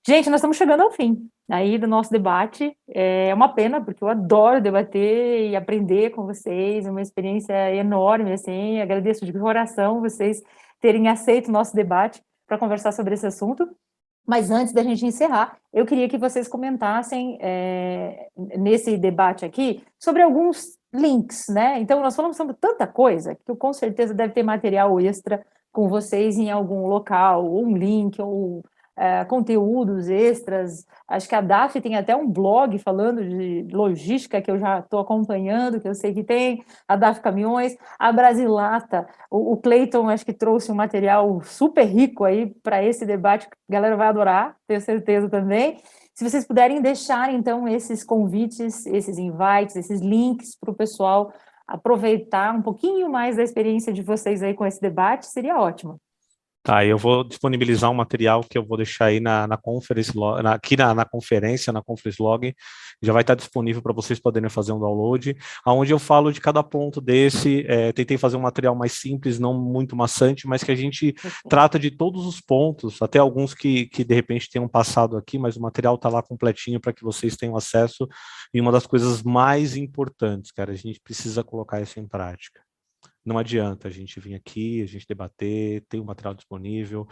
Gente, nós estamos chegando ao fim aí do nosso debate. É uma pena, porque eu adoro debater e aprender com vocês, é uma experiência enorme, assim, agradeço de coração vocês terem aceito o nosso debate para conversar sobre esse assunto. Mas antes da gente encerrar, eu queria que vocês comentassem nesse debate aqui sobre alguns links, né? Então, nós falamos sobre tanta coisa que com certeza deve ter material extra com vocês em algum local, ou um link, ou conteúdos extras. Acho que a DAF tem até um blog falando de logística que eu já estou acompanhando, que eu sei que tem, a DAF Caminhões, a Brasilata, o Cleiton acho que trouxe um material super rico aí para esse debate, que a galera vai adorar, tenho certeza também. Se vocês puderem deixar, então, esses convites, esses invites, esses links para o pessoal aproveitar um pouquinho mais da experiência de vocês aí com esse debate, seria ótimo. Tá, eu vou disponibilizar um material que eu vou deixar aí na conference log, aqui na conferência, na conference log, já vai estar disponível para vocês poderem fazer um download, onde eu falo de cada ponto desse, tentei fazer um material mais simples, não muito maçante, mas que a gente trata de todos os pontos, até alguns que de repente tenham passado aqui, mas o material está lá completinho para que vocês tenham acesso, e uma das coisas mais importantes, cara, a gente precisa colocar isso em prática. Não adianta a gente vir aqui, a gente debater, ter o material disponível,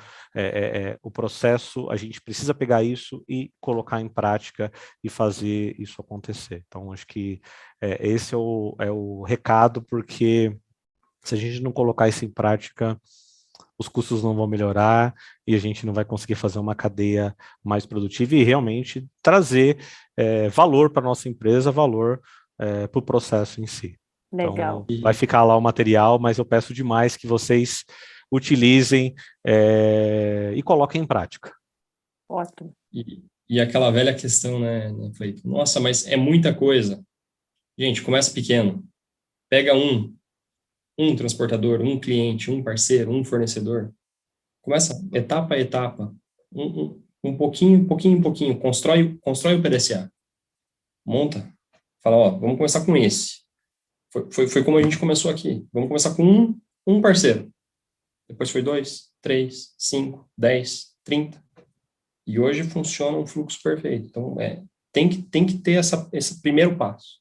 o processo, a gente precisa pegar isso e colocar em prática e fazer isso acontecer. Então, acho que esse é o recado, porque se a gente não colocar isso em prática, os custos não vão melhorar e a gente não vai conseguir fazer uma cadeia mais produtiva e realmente trazer valor para a nossa empresa, valor para o processo em si. Legal. Então, vai ficar lá o material, mas eu peço demais que vocês utilizem e coloquem em prática. Ótimo. E aquela velha questão, né, Cleiton? Nossa, mas é muita coisa. Gente, começa pequeno. Pega um transportador, um cliente, um parceiro, um fornecedor. Começa etapa a etapa. Um pouquinho, constrói o PDCA. Monta. Fala, ó, vamos começar com esse. Foi como a gente começou aqui. Vamos começar com um parceiro. Depois foi 2, 3, 5, 10, 30. E hoje funciona um fluxo perfeito. Então, tem que ter esse primeiro passo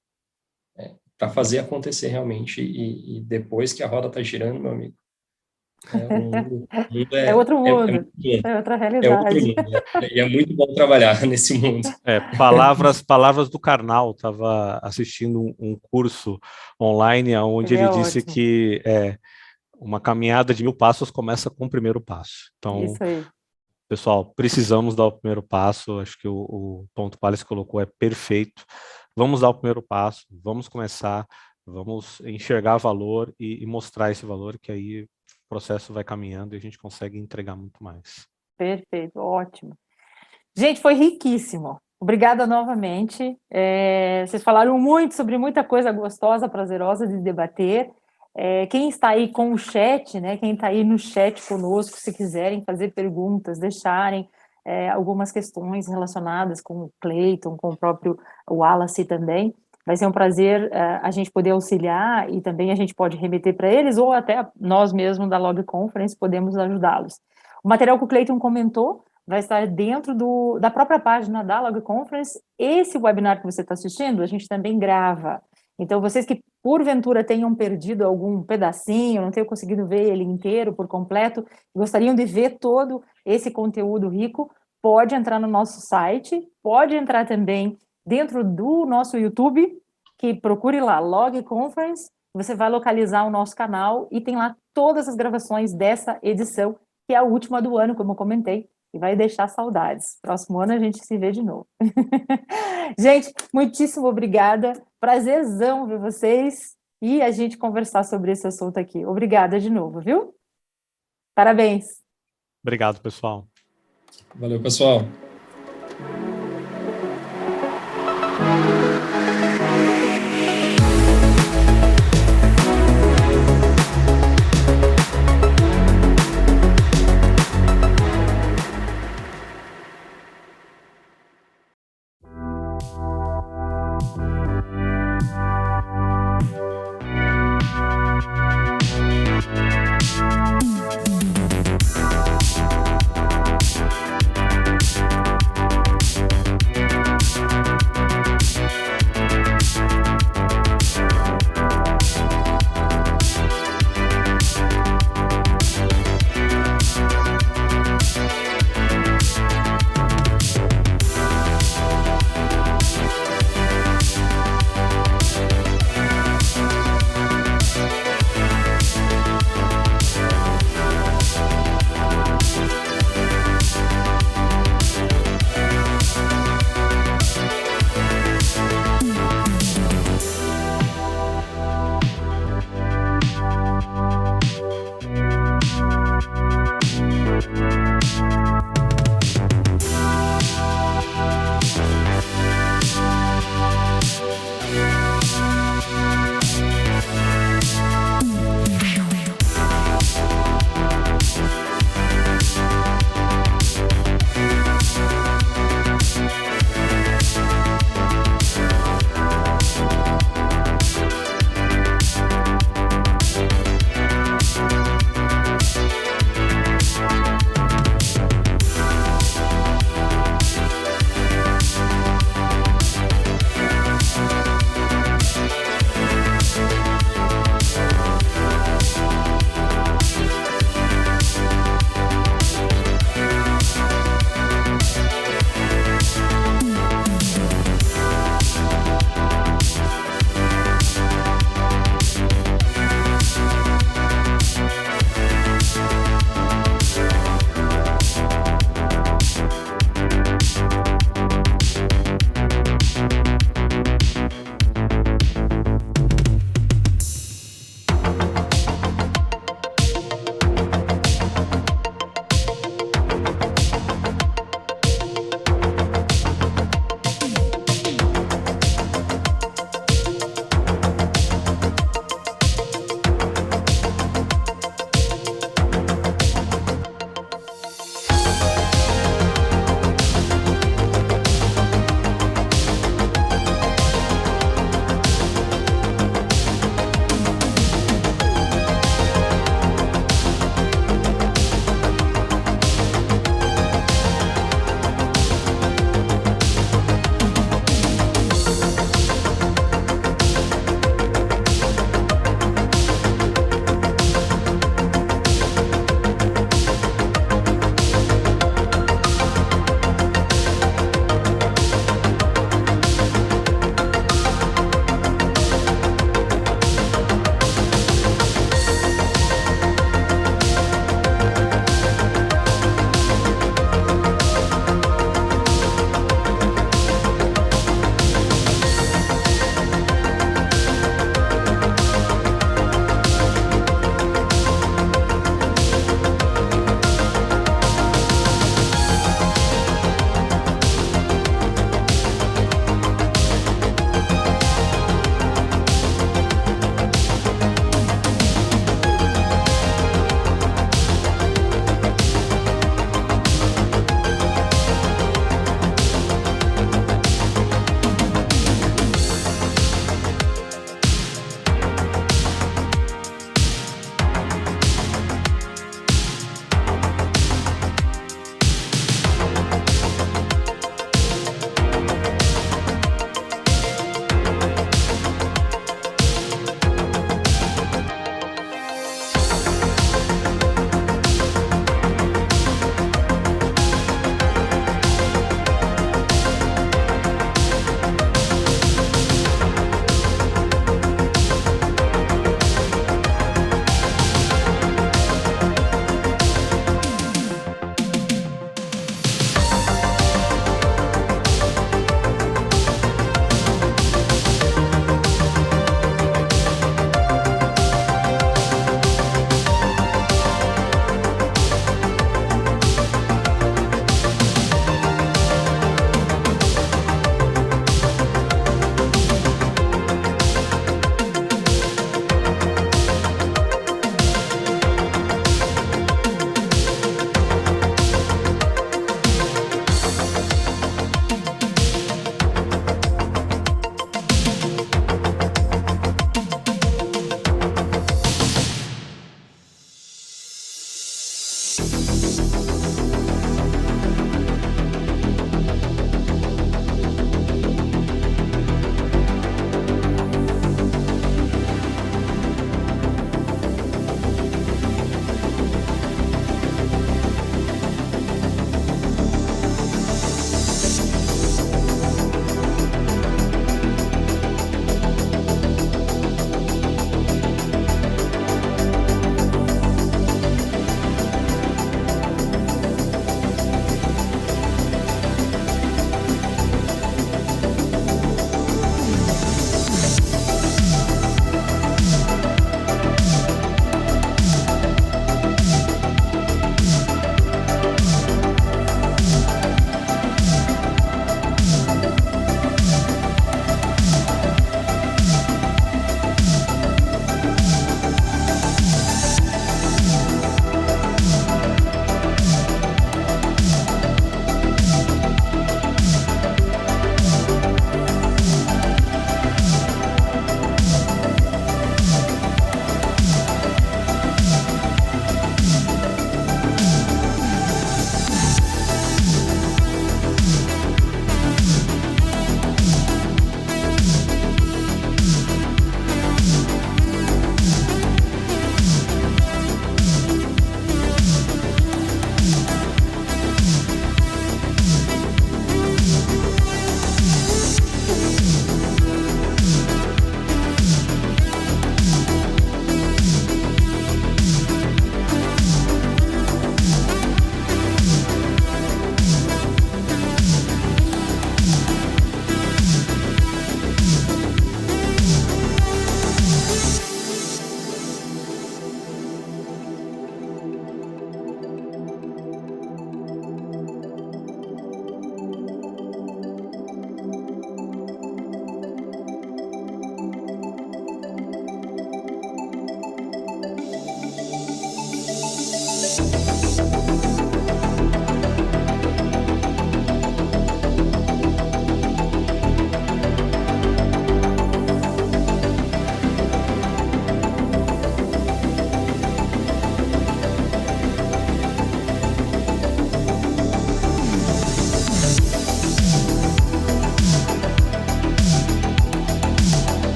para fazer acontecer realmente. E depois que a roda está girando, meu amigo, é outro mundo. É outra outro realidade. mundo. E é muito bom trabalhar nesse mundo. Palavras do Karnal. Estava assistindo um curso online onde ele disse ótimo. que uma caminhada de 1000 passos começa com o primeiro passo. Então, Isso aí. pessoal, precisamos dar o primeiro passo. Acho que o ponto que o Alex colocou é perfeito. Vamos dar o primeiro passo, vamos começar, vamos enxergar valor e mostrar esse valor, que aí o processo vai caminhando e a gente consegue entregar muito mais. Perfeito, ótimo. Gente, foi riquíssimo. Obrigada novamente. Vocês falaram muito sobre muita coisa gostosa, prazerosa de debater. Quem está aí com o chat, né? Quem está aí no chat conosco, se quiserem fazer perguntas, deixarem algumas questões relacionadas com o Cleiton, com o próprio Wallace também, vai ser um prazer a gente poder auxiliar e também a gente pode remeter para eles ou até nós mesmos da Log Conference podemos ajudá-los. O material que o Cleiton comentou vai estar dentro da própria página da Log Conference. Esse webinar que você está assistindo, a gente também grava. Então, vocês que, porventura, tenham perdido algum pedacinho, não tenham conseguido ver ele inteiro, por completo, gostariam de ver todo esse conteúdo rico, pode entrar no nosso site, pode entrar também dentro do nosso YouTube, que procure lá, Log Conference, você vai localizar o nosso canal e tem lá todas as gravações dessa edição, que é a última do ano, como eu comentei, e vai deixar saudades. Próximo ano a gente se vê de novo. Gente, muitíssimo obrigada. Prazerzão ver vocês e a gente conversar sobre esse assunto aqui. Obrigada de novo, viu? Parabéns. Obrigado, pessoal. Valeu, pessoal.